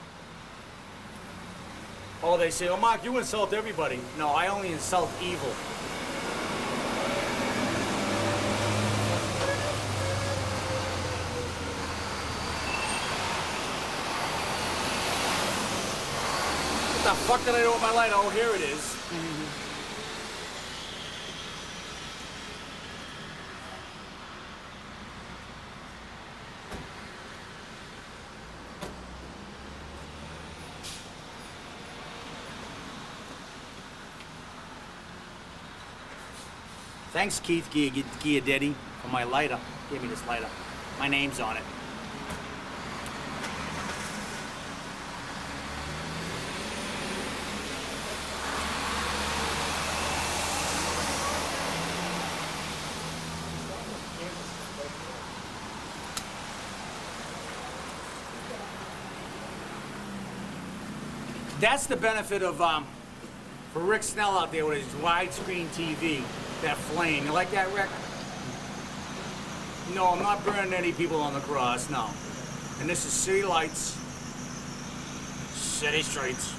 Oh, they say, oh, Mark, you insult everybody. No, I only insult evil. What the fuck did I do with my light? Oh, here it is. Thanks, Keith Giadetti, for my lighter. Gave me this lighter. My name's on it. That's the benefit of, for Rick Snell out there with his widescreen TV, that flame. You like that, Rick? No, I'm not burning any people on the cross, no. And this is City Lights, City Streets.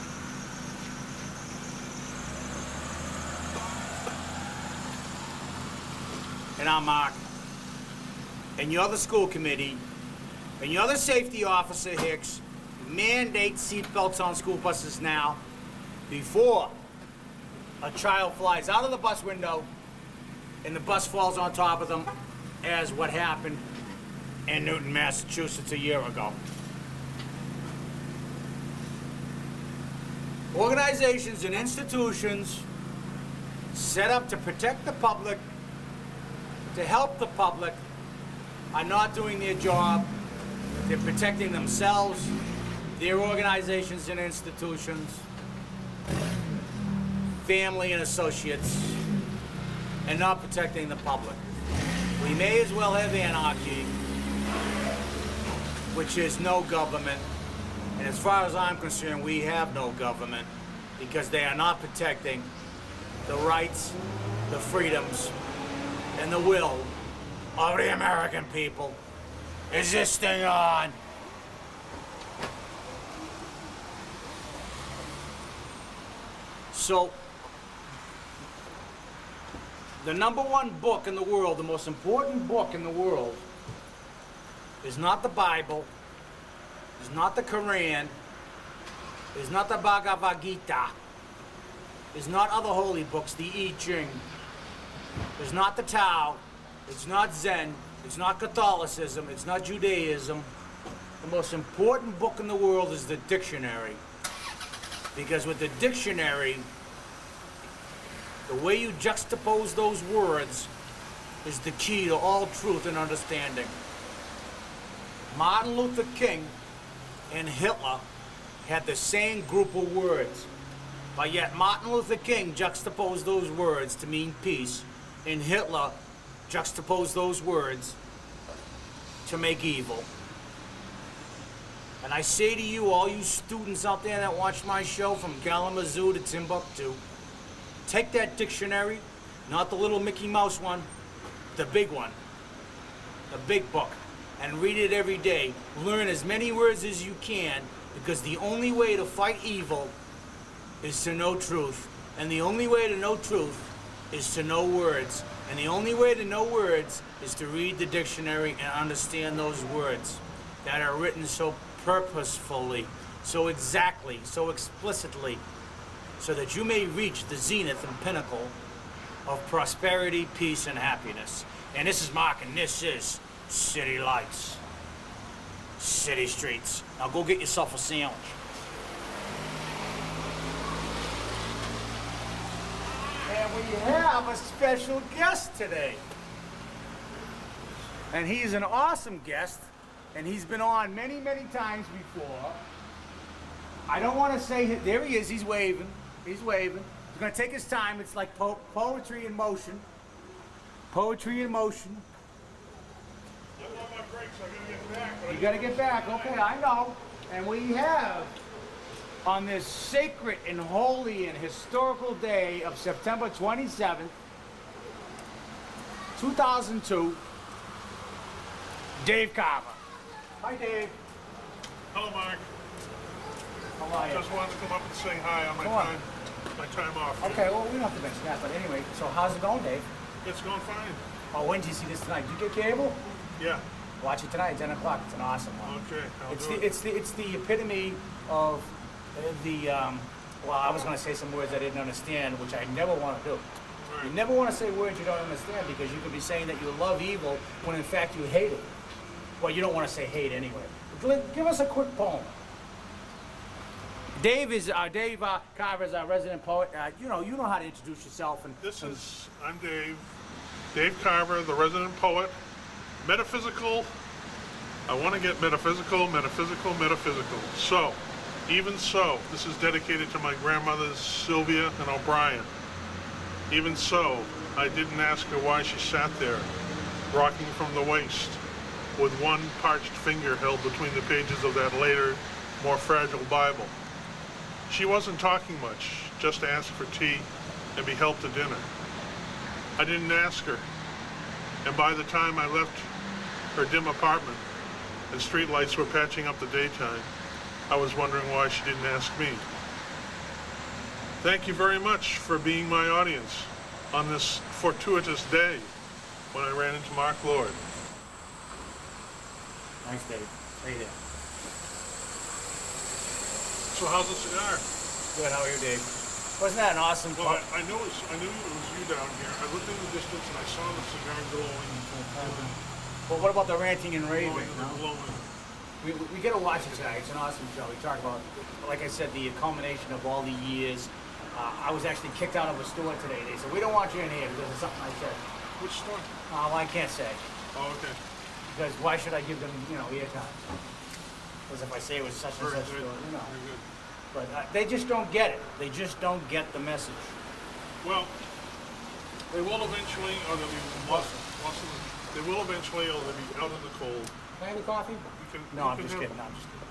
And I'm Mark. And you're the school committee, and you're the safety officer, Hicks. Mandate seatbelts on school buses now before a child flies out of the bus window and the bus falls on top of them, as what happened in Newton, Massachusetts a year ago. Organizations and institutions set up to protect the public, to help the public, are not doing their job. They're protecting themselves, their organizations and institutions, family and associates, and not protecting the public. We may as well have anarchy, which is no government. And as far as I'm concerned, we have no government because they are not protecting the rights, the freedoms, and the will of the American people. Is this thing on? So, the #1 book in the world, the most important book in the world, is not the Bible, is not the Quran, is not the Bhagavad Gita, is not other holy books, the I Ching, is not the Tao, it's not Zen, it's not Catholicism, it's not Judaism. The most important book in the world is the dictionary. Because with the dictionary, the way you juxtapose those words is the key to all truth and understanding. Martin Luther King and Hitler had the same group of words, but yet Martin Luther King juxtaposed those words to mean peace, and Hitler juxtaposed those words to make evil. And I say to you, all you students out there that watch my show from Kalamazoo to Timbuktu, take that dictionary, not the little Mickey Mouse one, the big one, the big book, and read it every day. Learn as many words as you can, because the only way to fight evil is to know truth. And the only way to know truth is to know words. And the only way to know words is to read the dictionary and understand those words that are written so purposefully, so exactly, so explicitly, so that you may reach the zenith and pinnacle of prosperity, peace, and happiness. And this is Mark, and this is City Lights, City Streets. Now go get yourself a sandwich. And we have a special guest today. And he's an awesome guest, and he's been on many, many times before. I don't want to say, there he is, he's waving. He's waving. He's going to take his time. It's like poetry in motion. Poetry in motion. I'm on my breaks, I gotta get back. You got to get back. Okay, I know. And we have, on this sacred and holy and historical day of September 27th, 2002, Dave Carver. Hi, Dave. Hello, Mark. How are you? Just wanted to come up and say hi on my Come on. time off. Okay, well, we don't have to mention that, but anyway, so how's it going, Dave? It's going fine. Oh, when did you see this tonight? Did you get cable? Yeah. Watch it tonight, 10 o'clock. It's an awesome one. Okay, I'll It's do the, it. it's the epitome of the, well, I was going to say some words I didn't understand, which I never want to do. Right. You never want to say words you don't understand, because you could be saying that you love evil when in fact you hate it. Well, you don't want to say hate anyway. Give us a quick poem. Dave Carver is our resident poet. You know how to introduce yourself. And I'm Dave Carver, the resident poet. Metaphysical, I want to get metaphysical. So, even so, this is dedicated to my grandmothers Sylvia and O'Brien. Even so, I didn't ask her why she sat there, rocking from the waist, with one parched finger held between the pages of that later, more fragile Bible. She wasn't talking much, just asked for tea and be helped to dinner. I didn't ask her, and by the time I left her dim apartment and streetlights were patching up the daytime, I was wondering why she didn't ask me. Thank you very much for being my audience on this fortuitous day when I ran into Mark Lord. Thanks, Dave. Right there. So how's the cigar? Good. How are you, Dave? Wasn't that an awesome Well, poem? I knew it was you down here. I looked in the distance and I saw the cigar glowing Well, what about the ranting and raving? and No? glowing. We got to watch it tonight. It's an awesome show. We talk about, like I said, the culmination of all the years. I was actually kicked out of a store today. They said, we don't want you in here because of something I said. Which store? Oh, I can't say. Oh, okay. Because why should I give them, airtime? Because if I say it was such and Very such good. store, Very good. But they just don't get it. They just don't get the message. Well, they will eventually, or they'll be lost they will eventually, or they'll be out in the cold. Can I have a coffee? You can, No, you I'm can just have- kidding. No, I'm just kidding.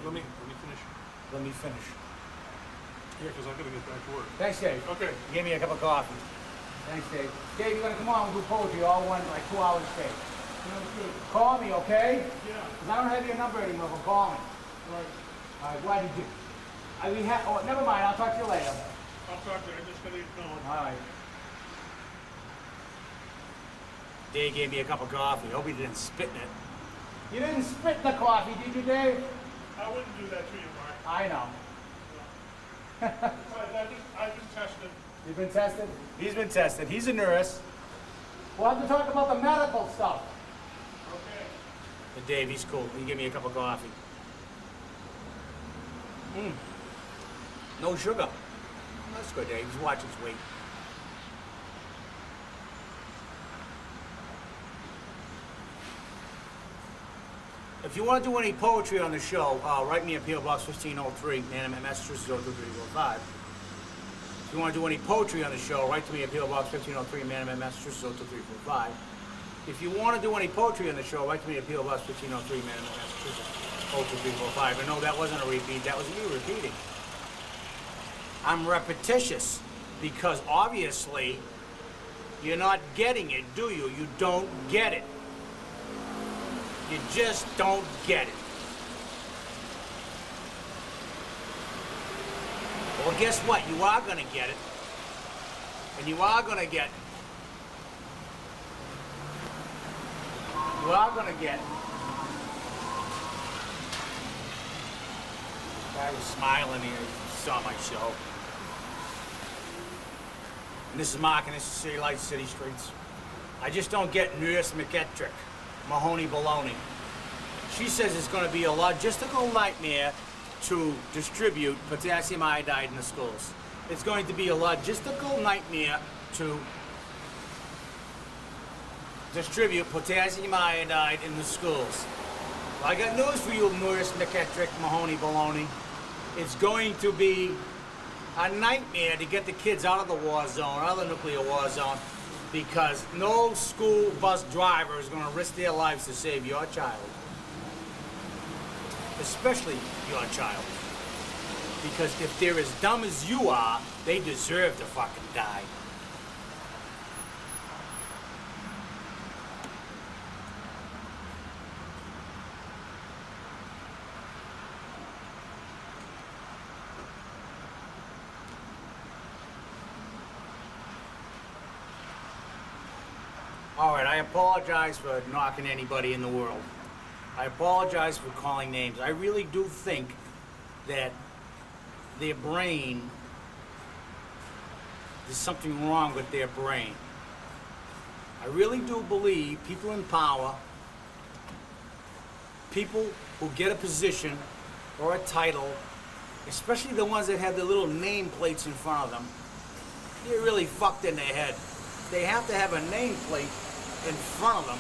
Let me finish. Let me finish. Yeah, because I gotta get back to work. Thanks, Dave. Okay. You gave me a cup of coffee. Thanks, Dave. Dave, you're gonna come on and do poetry all one, like 2 hours straight. Call me, okay? Yeah. Because I don't have your number anymore, but call me. Right. All right, glad you did. Never mind, I'll talk to you later. I'll talk to you. I just gotta get going. All right. Dave gave me a cup of coffee. Hope he didn't spit in it. You didn't spit in the coffee, did you, Dave? I wouldn't do that to you, Mark. I know. I've been tested. You've been tested? He's been tested. He's a nurse. We'll have to talk about the medical stuff. Okay. But Dave, he's cool. He gave me a cup of coffee. No sugar. That's good, Dave. He's watching his weight. If you want to do any poetry on the show, write me at P.O. Box 1503, Manhattan, Massachusetts 02345. If you want to do any poetry on the show, write to me at P.O. Box 1503, Manhattan, Massachusetts 02345. If you want to do any poetry on the show, write to me at P.O. Box 1503, Manhattan, Massachusetts. 02345. And no, that wasn't a repeat. That was me repeating. I'm repetitious because obviously you're not getting it, do you? You don't get it. You just don't get it. Well, guess what? You are going to get it. And you are going to get... You are going to get... I was smiling here. You saw my show. And this is Mark, and this is City Lights, City Streets. I just don't get Nurse McEtrick, Mahoney Baloney. She says it's going to be a logistical nightmare to distribute potassium iodide in the schools. It's going to be a logistical nightmare to distribute potassium iodide in the schools. Well, I got news for you, Nurse McEtrick, Mahoney Baloney. It's going to be a nightmare to get the kids out of the war zone, out of the nuclear war zone, because no school bus driver is going to risk their lives to save your child. Especially your child. Because if they're as dumb as you are, they deserve to fucking die. All right, I apologize for knocking anybody in the world. I apologize for calling names. I really do think that their brain, there's something wrong with their brain. I really do believe people in power, people who get a position or a title, especially the ones that have the little nameplates in front of them, they're really fucked in their head. They have to have a nameplate in front of them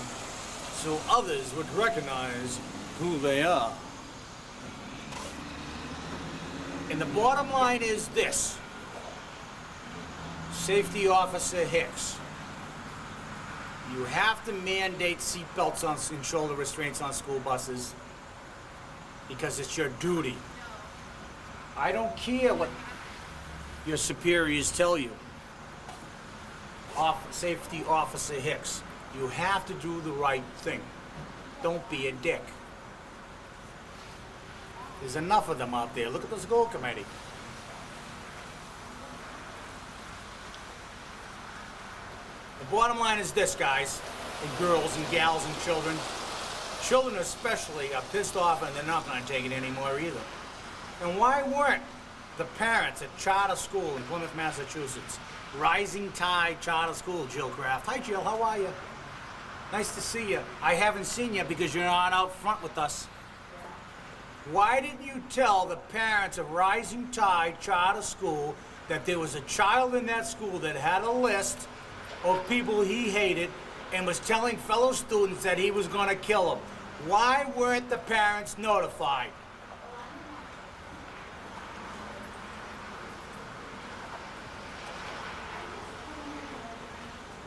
so others would recognize who they are. And the bottom line is this. Safety Officer Hicks, you have to mandate seatbelts and shoulder restraints on school buses because it's your duty. I don't care what your superiors tell you. Safety Officer Hicks, you have to do the right thing. Don't be a dick. There's enough of them out there. Look at the school committee. The bottom line is this, guys, and girls and gals and children. Children especially are pissed off and they're not going to take it anymore either. And why weren't the parents at charter school in Plymouth, Massachusetts, Rising Tide Charter School, Jill Kraft? Hi, Jill, how are you? Nice to see you. I haven't seen you because you're not out front with us. Why didn't you tell the parents of Rising Tide Charter School that there was a child in that school that had a list of people he hated and was telling fellow students that he was going to kill them? Why weren't the parents notified?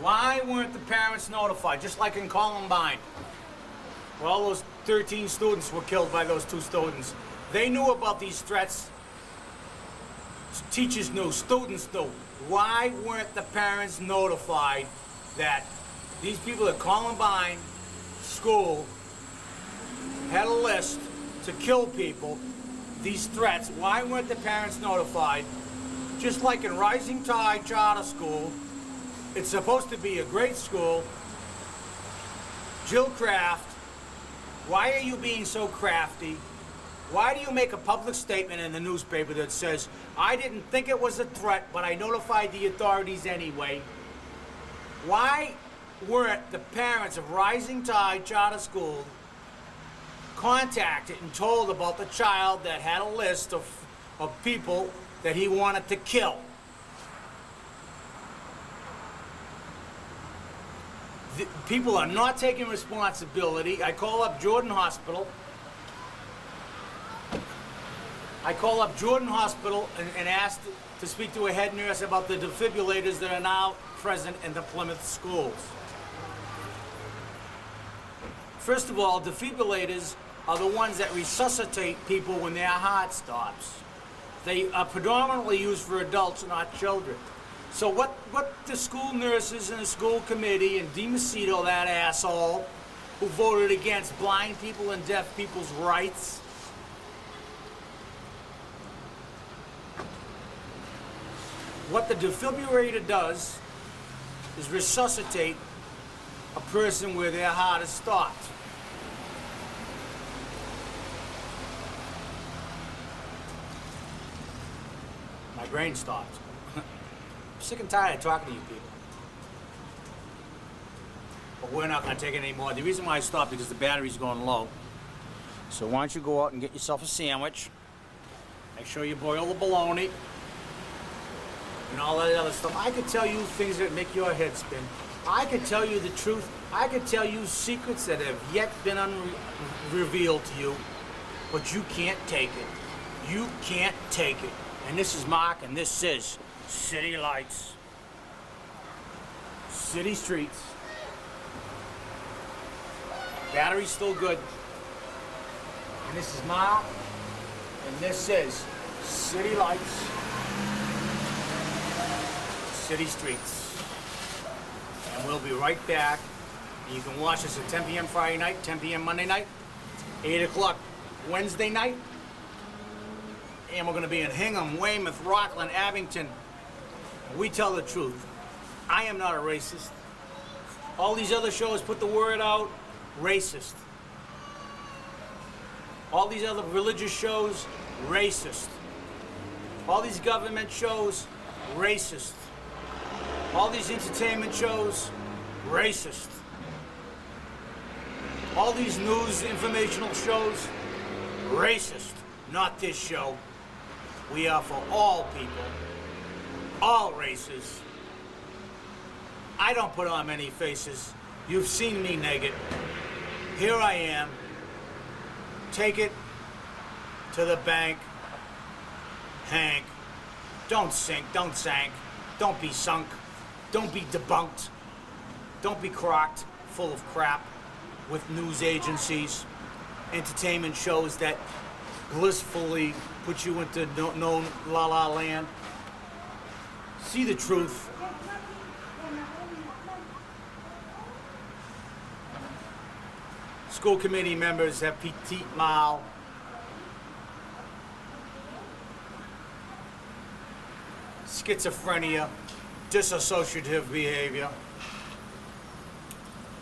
Why weren't the parents notified? Just like in Columbine, where all those 13 students were killed by those 2 students. They knew about these threats. Teachers knew, students knew. Why weren't the parents notified that these people at Columbine School had a list to kill people, these threats? Why weren't the parents notified? Just like in Rising Tide Charter School, it's supposed to be a great school. Jill Kraft, why are you being so crafty? Why do you make a public statement in the newspaper that says, I didn't think it was a threat, but I notified the authorities anyway? Why weren't the parents of Rising Tide Charter School contacted and told about the child that had a list of people that he wanted to kill? People are not taking responsibility. I call up Jordan Hospital. And ask to speak to a head nurse about the defibrillators that are now present in the Plymouth schools. First of all, defibrillators are the ones that resuscitate people when their heart stops. They are predominantly used for adults, not children. So what the school nurses and the school committee and DiMacedo, that asshole, who voted against blind people and deaf people's rights, what the defibrillator does is resuscitate a person where their heart has stopped. My brain stopped. I'm sick and tired of talking to you people. But we're not going to take it anymore. The reason why I stopped is because the battery's going low. So why don't you go out and get yourself a sandwich. Make sure you boil the bologna and all that other stuff. I could tell you things that make your head spin. I could tell you the truth. I could tell you secrets that have yet been revealed to you, but you can't take it. You can't take it. And this is Mark, and this is City Lights, City Streets. Battery's still good. And this is Mark, and this is City Lights, City Streets. And we'll be right back. And you can watch us at 10 p.m. Friday night, 10 p.m. Monday night, 8 o'clock Wednesday night. And we're going to be in Hingham, Weymouth, Rockland, Abington. We tell the truth. I am not a racist. All these other shows put the word out, racist. All these other religious shows, racist. All these government shows, racist. All these entertainment shows, racist. All these news informational shows, racist. Not this show. We are for all people, all races. I don't put on many faces. You've seen me naked. Here I am. Take it to the bank. Hank, don't sink, don't sank. Don't be sunk. Don't be debunked. Don't be crocked full of crap with news agencies, entertainment shows that blissfully put you into no la la land. See the truth. School committee members have petite mal. Schizophrenia, dissociative behavior.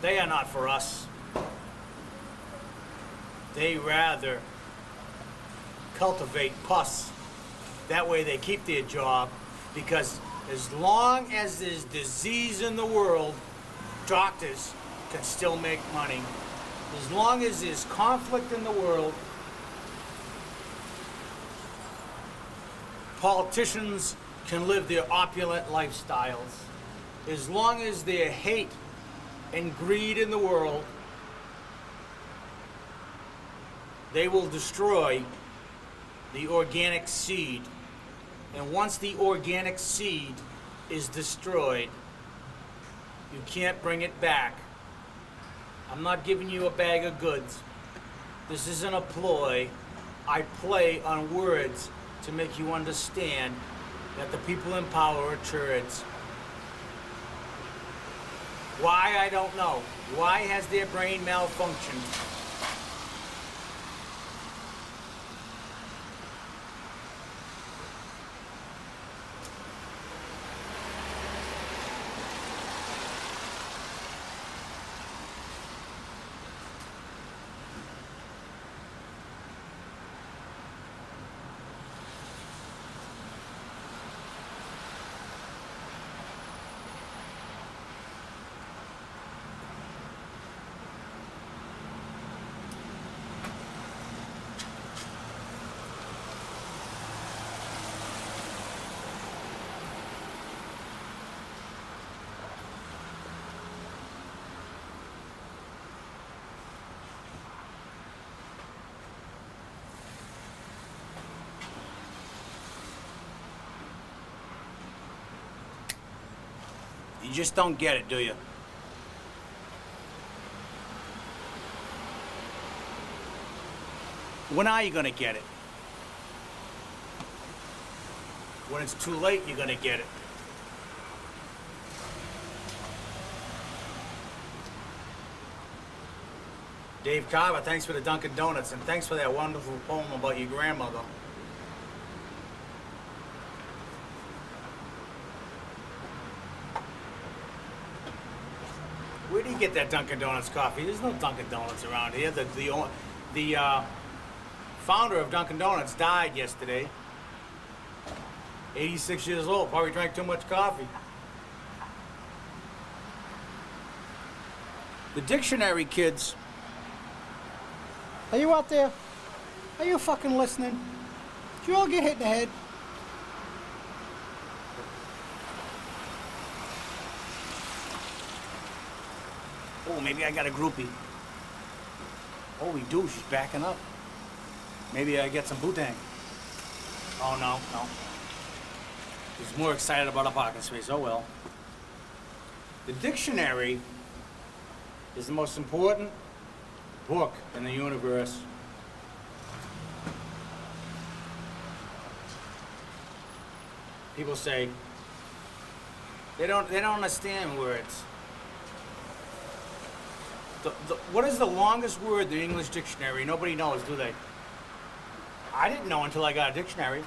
They are not for us. They rather cultivate pus. That way they keep their job, because as long as there's disease in the world, doctors can still make money. As long as there's conflict in the world, politicians can live their opulent lifestyles. As long as there's hate and greed in the world, they will destroy the organic seed. And once the organic seed is destroyed, you can't bring it back. I'm not giving you a bag of goods. This isn't a ploy. I play on words to make you understand that the people in power are turds. Why, I don't know. Why has their brain malfunctioned? You just don't get it, do you? When are you gonna get it? When it's too late, you're gonna get it. Dave Carver, thanks for the Dunkin' Donuts, and thanks for that wonderful poem about your grandmother. Where do you get that Dunkin' Donuts coffee? There's no Dunkin' Donuts around here. The founder of Dunkin' Donuts died yesterday. 86 years old, probably drank too much coffee. The dictionary, kids. Are you out there? Are you fucking listening? Did you all get hit in the head? Oh, maybe I got a groupie. Oh, we do. She's backing up. Maybe I get some bootang. Oh, no. She's more excited about a parking space. Oh, well. The dictionary is the most important book in the universe. People say they don't understand words. What is the longest word in the English dictionary? Nobody knows, do they? I didn't know until I got a dictionary.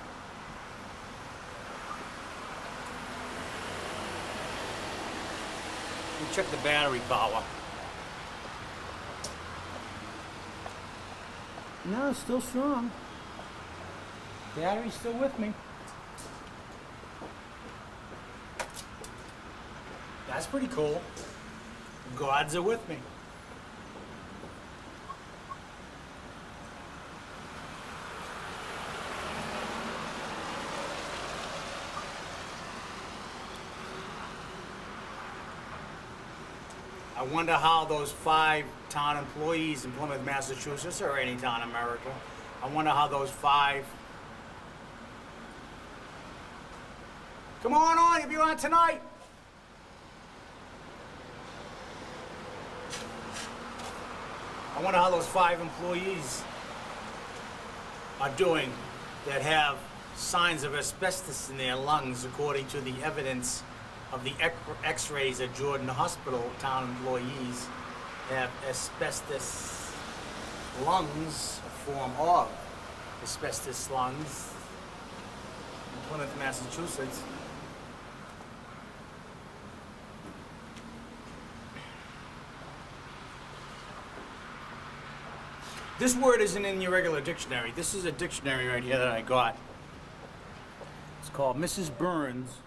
Let me check the battery power. No, it's still strong. Battery's still with me. That's pretty cool. Gods are with me. I wonder how those 5 town employees in Plymouth, Massachusetts, or any town in America, I wonder how those 5... Come on, you'll be on tonight! I wonder how those 5 employees are doing that have signs of asbestos in their lungs, according to the evidence of the x-rays at Jordan Hospital. Town employees have asbestos lungs, a form of asbestos lungs, in Plymouth, Massachusetts. This word isn't in your regular dictionary. This is a dictionary right here that I got. It's called Mrs. Burns.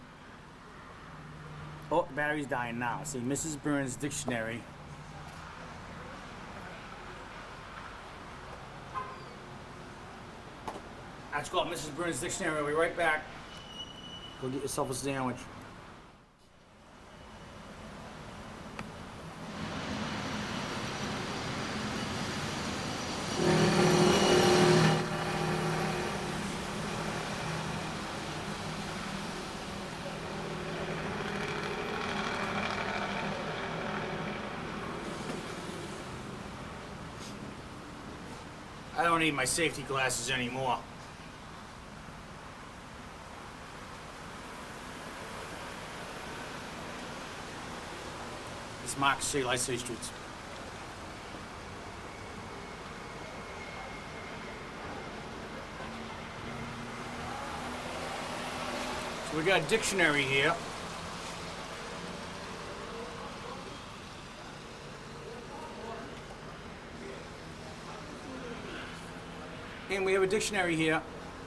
Oh, the battery's dying now. See, Mrs. Burns Dictionary. That's called Mrs. Burns Dictionary. I'll be right back. Go get yourself a sandwich. I don't need my safety glasses anymore. This marks CityLightsCityStreets. So we got a dictionary here. And we have a dictionary here,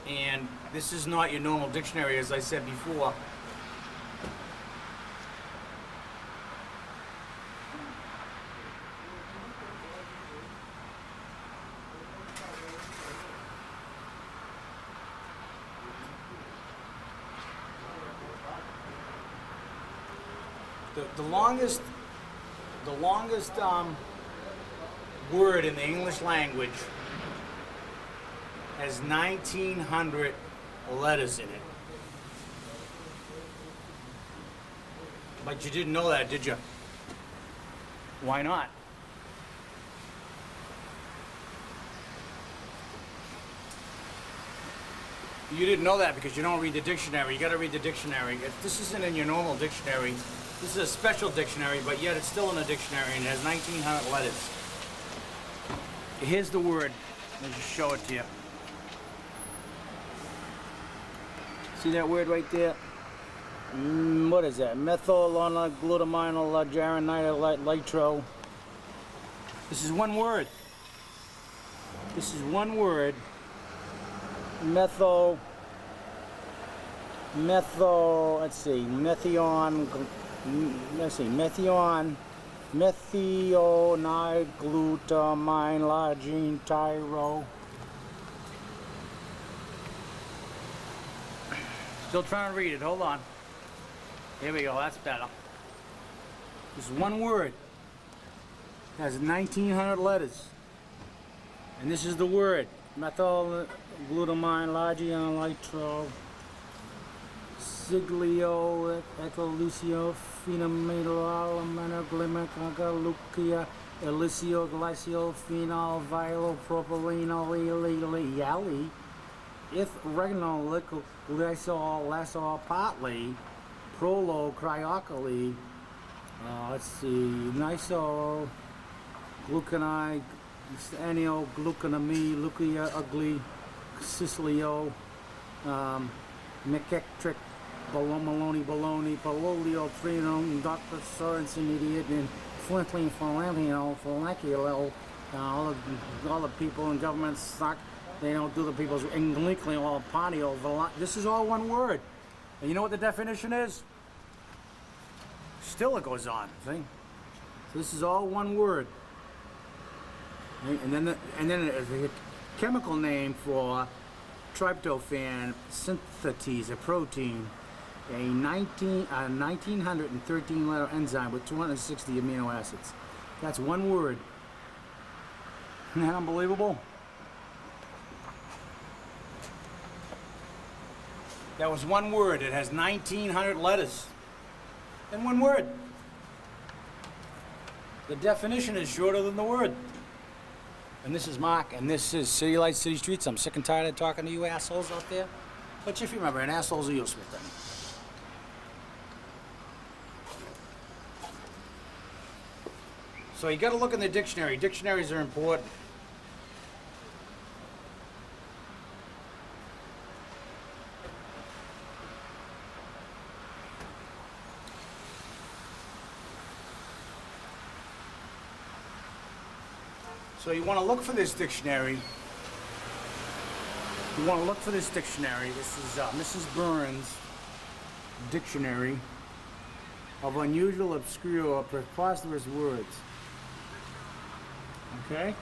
and this is not your normal dictionary, as I said before. The longest word in the English language has 1,900 letters in it. But you didn't know that, did you? Why not? You didn't know that because you don't read the dictionary. You gotta read the dictionary. This isn't in your normal dictionary. This is a special dictionary, but yet it's still in a dictionary and it has 1,900 letters. Here's the word. Let me just show it to you. See that word right there? What is that? Methylglutamine This is one word. This is one word. Let's see, methioniglutamine tyro. Still trying to read it, hold on. Here we go, that's better. This is one word. It has 1,900 letters. And this is the word. Methylglutamine nitro. Siglio, Ecolucio, Phenomenal, Elicio, Glycio, Phenol, Vilo, Propylene, Yali, Ithreginol, Glycol, Lysol, Partly, Prolo, Cryocally, let's see, Niso, Gluconide, Anio, Gluconamine, Lucia, Ugly, Sicilio, McElectric, Baloney, Pololio, Trino, Dr. Sorensen, Idiot, and Flintling, Follanculo, all the people in government suck. They don't do the people's Englically or Ponio. This is all one word. And you know what the definition is? Still it goes on, see? So this is all one word. And then the chemical name for tryptophan synthetases a protein, a 1913 letter enzyme with 260 amino acids. That's one word. Isn't that unbelievable? That was one word. It has 1,900 letters. In one word. The definition is shorter than the word. And this is Mark, and this is City Lights, City Streets. I'm sick and tired of talking to you assholes out there. But if you remember, an asshole's a useless thing. So you got to look in the dictionary. Dictionaries are important. So you want to look for this dictionary. You want to look for this dictionary. This is Mrs. Burns' Dictionary of Unusual, Obscure, Preposterous Words. Okay?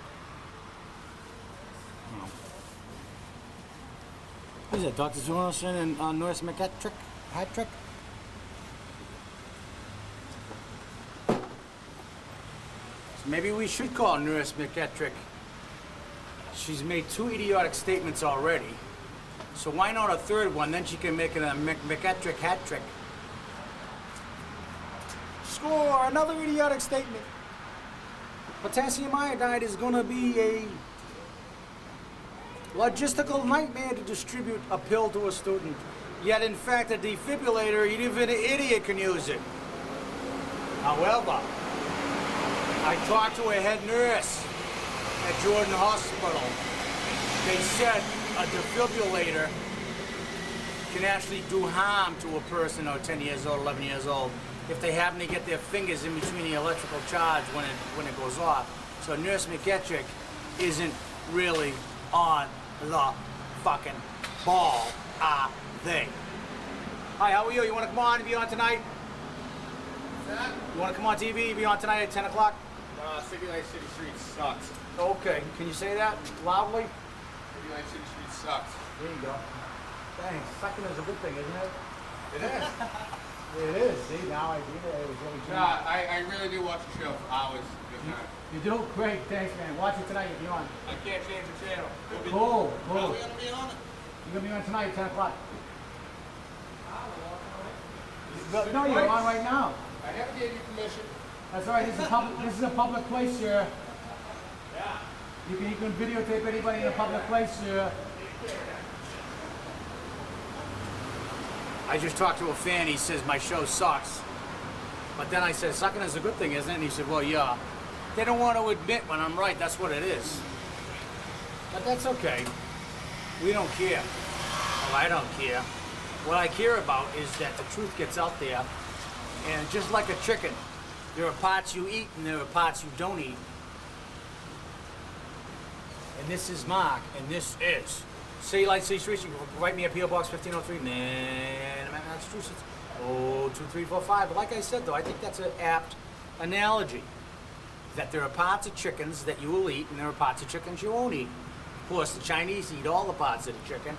What is that, Dr. Zornson and Nurse McElectric? Hat-trick? Maybe we should call Nurse McElectric. She's made 2 idiotic statements already. So why not a third one? Then she can make it a McElectric hat trick. Score! Another idiotic statement. Potassium iodide is going to be a logistical nightmare to distribute a pill to a student. Yet, in fact, a defibrillator, even an idiot can use it. However, I talked to a head nurse at Jordan Hospital. They said a defibrillator can actually do harm to a person 10 years old, 11 years old, if they happen to get their fingers in between the electrical charge when it goes off. So Nurse McElectric isn't really on the fucking ball, are they? Hi, how are you? You want to come on and be on tonight? You want to come on TV, be on tonight at 10 o'clock? CityLightsCityStreets sucks. Okay, can you say that loudly? CityLightsCityStreets sucks. There you go. Thanks. Sucking is a good thing, isn't it? It is. It is. See, now I do that. It was really No, I really do watch the show for hours. Good time. You do? Great. Thanks, man. Watch it tonight if you're on. I can't change the channel. Cool. Are we gonna be on it? You're going to be on tonight at 10 o'clock. No, you're on right now. I never gave you permission. That's all right. This is a public place, sir. Yeah. You can videotape anybody in a public place, sir. I just talked to a fan, he says my show sucks. But then I said, sucking is a good thing, isn't it? And he said, well, yeah. They don't want to admit when I'm right, that's what it is. But that's okay. We don't care. Well, I don't care. What I care about is that the truth gets out there. And just like a chicken, there are parts you eat and there are parts you don't eat. And this is Mark, and this is CityLightsCityStreets. You can write me at P.O. Box 1503, Massachusetts. Oh, 2345. But like I said, though, I think that's an apt analogy. That there are parts of chickens that you will eat, and there are parts of chickens you won't eat. Of course, the Chinese eat all the parts of the chicken,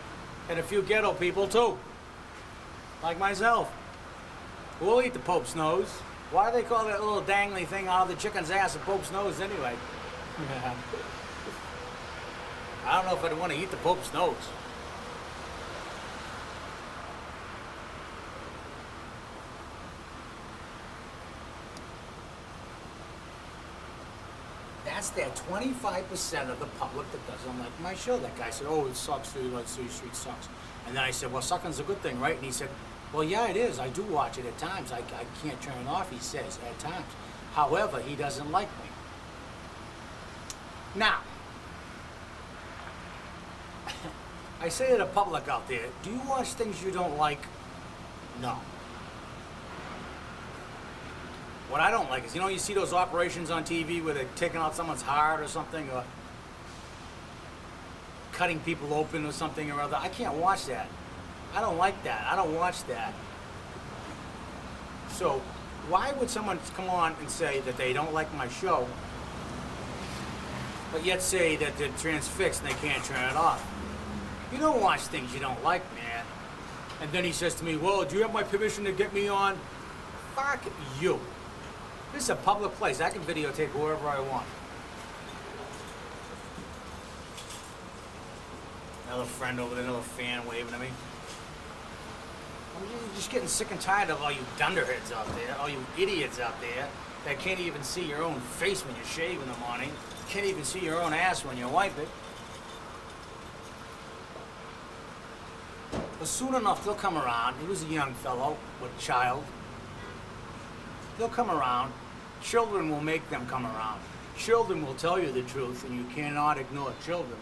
and a few ghetto people, too. Like myself. We'll eat the Pope's nose. Why do they call that little dangly thing out of the chicken's ass a Pope's nose anyway? I don't know if I'd want to eat the Pope's nose. That's that 25% of the public that doesn't like my show. That guy said, oh, it sucks, CityLightsCityStreets sucks. And then I said, well, sucking's a good thing, right? And he said, well, yeah, it is. I do watch it at times. I can't turn it off, he says, at times. However, he doesn't like me. Now, I say to the public out there, do you watch things you don't like? No. What I don't like is, you see those operations on TV where they're taking out someone's heart or something, or cutting people open or something or other. I can't watch that. I don't like that. I don't watch that. So, why would someone come on and say that they don't like my show, but yet say that they're transfixed and they can't turn it off? You don't watch things you don't like, man. And then he says to me, well, do you have my permission to get me on? Fuck you. This is a public place. I can videotape whoever I want. Another friend over there, another fan waving at me. I'm just getting sick and tired of all you dunderheads out there, all you idiots out there that can't even see your own face when you shave in the morning, can't even see your own ass when you wipe it. But soon enough, they'll come around. He was a young fellow with a child. They'll come around. Children will make them come around. Children will tell you the truth, and you cannot ignore children.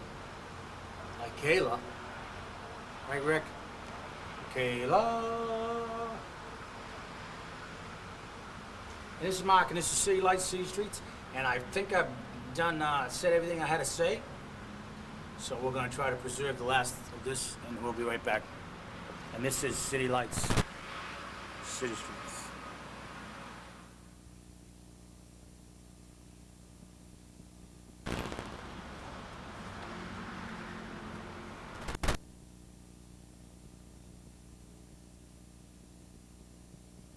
Like Kayla. Right, Rick? Kayla. And this is Mark, and this is CityLightsCityStreets. And I think I've done, said everything I had to say. So we're going to try to preserve the last of this, and we'll be right back. And this is City Lights, City Streets.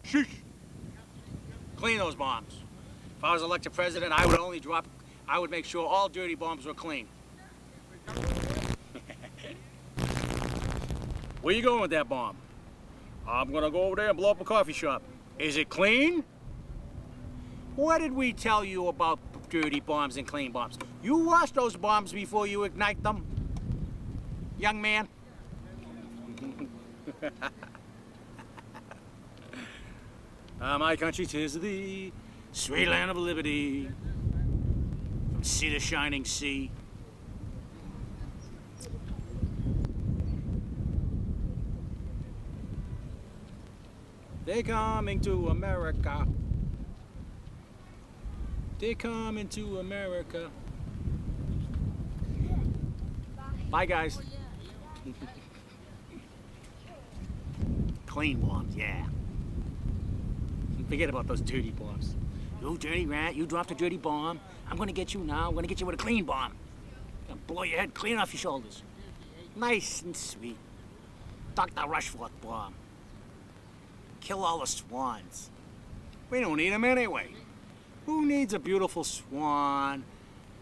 Sheesh. Clean those bombs. If I was elected president, I would make sure all dirty bombs were clean. Where you going with that bomb? I'm gonna go over there and blow up a coffee shop. Is it clean? What did we tell you about dirty bombs and clean bombs? You wash those bombs before you ignite them, young man. My country 'tis thee, sweet land of liberty, from sea to shining sea. They're coming to America. They're coming to America. Bye, guys. Clean bombs, yeah. Forget about those dirty bombs. You dirty rat, you dropped a dirty bomb. I'm gonna get you now. I'm gonna get you with a clean bomb. I'm gonna blow your head clean off your shoulders. Nice and sweet. Dr. Rushforth bomb. Kill all the swans. We don't need them anyway. Who needs a beautiful swan?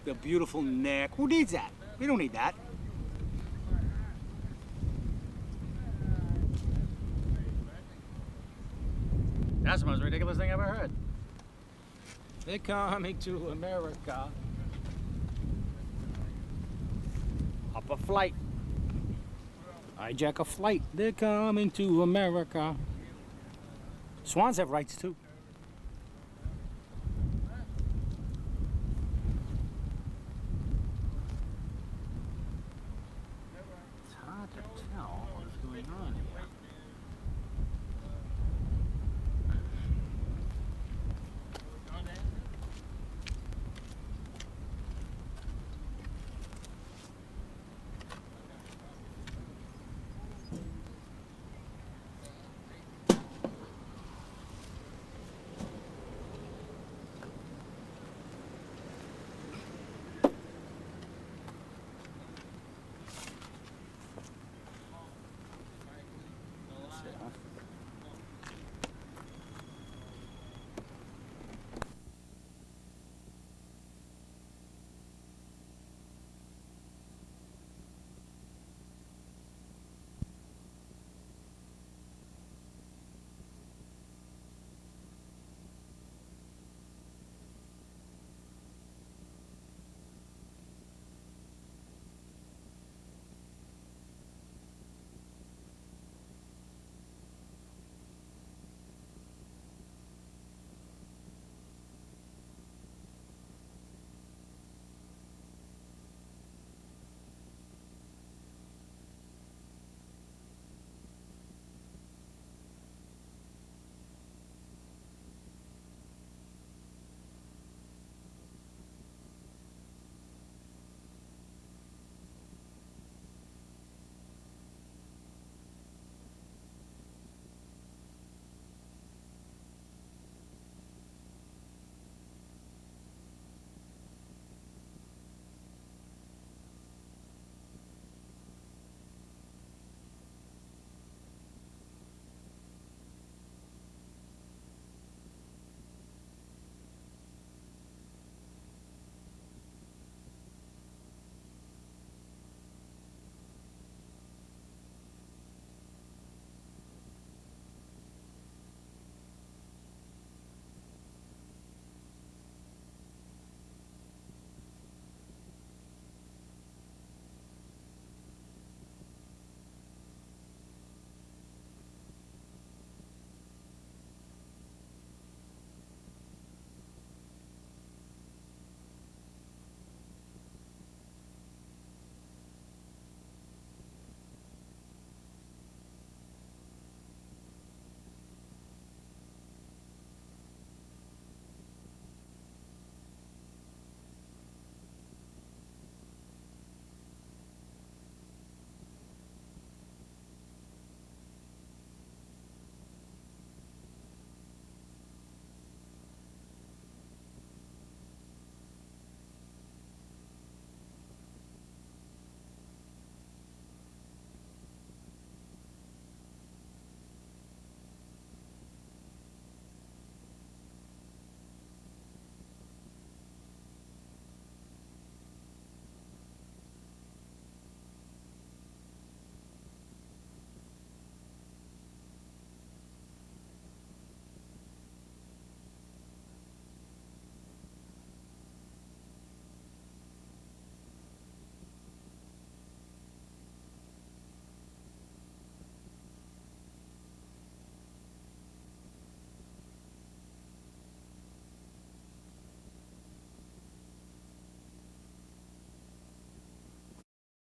The beautiful neck? Who needs that? We don't need that. That's the most ridiculous thing I've ever heard. They're coming to America. Up a flight. Hijack a flight. They're coming to America. Swans have rights too. It's hard to tell what's going on here.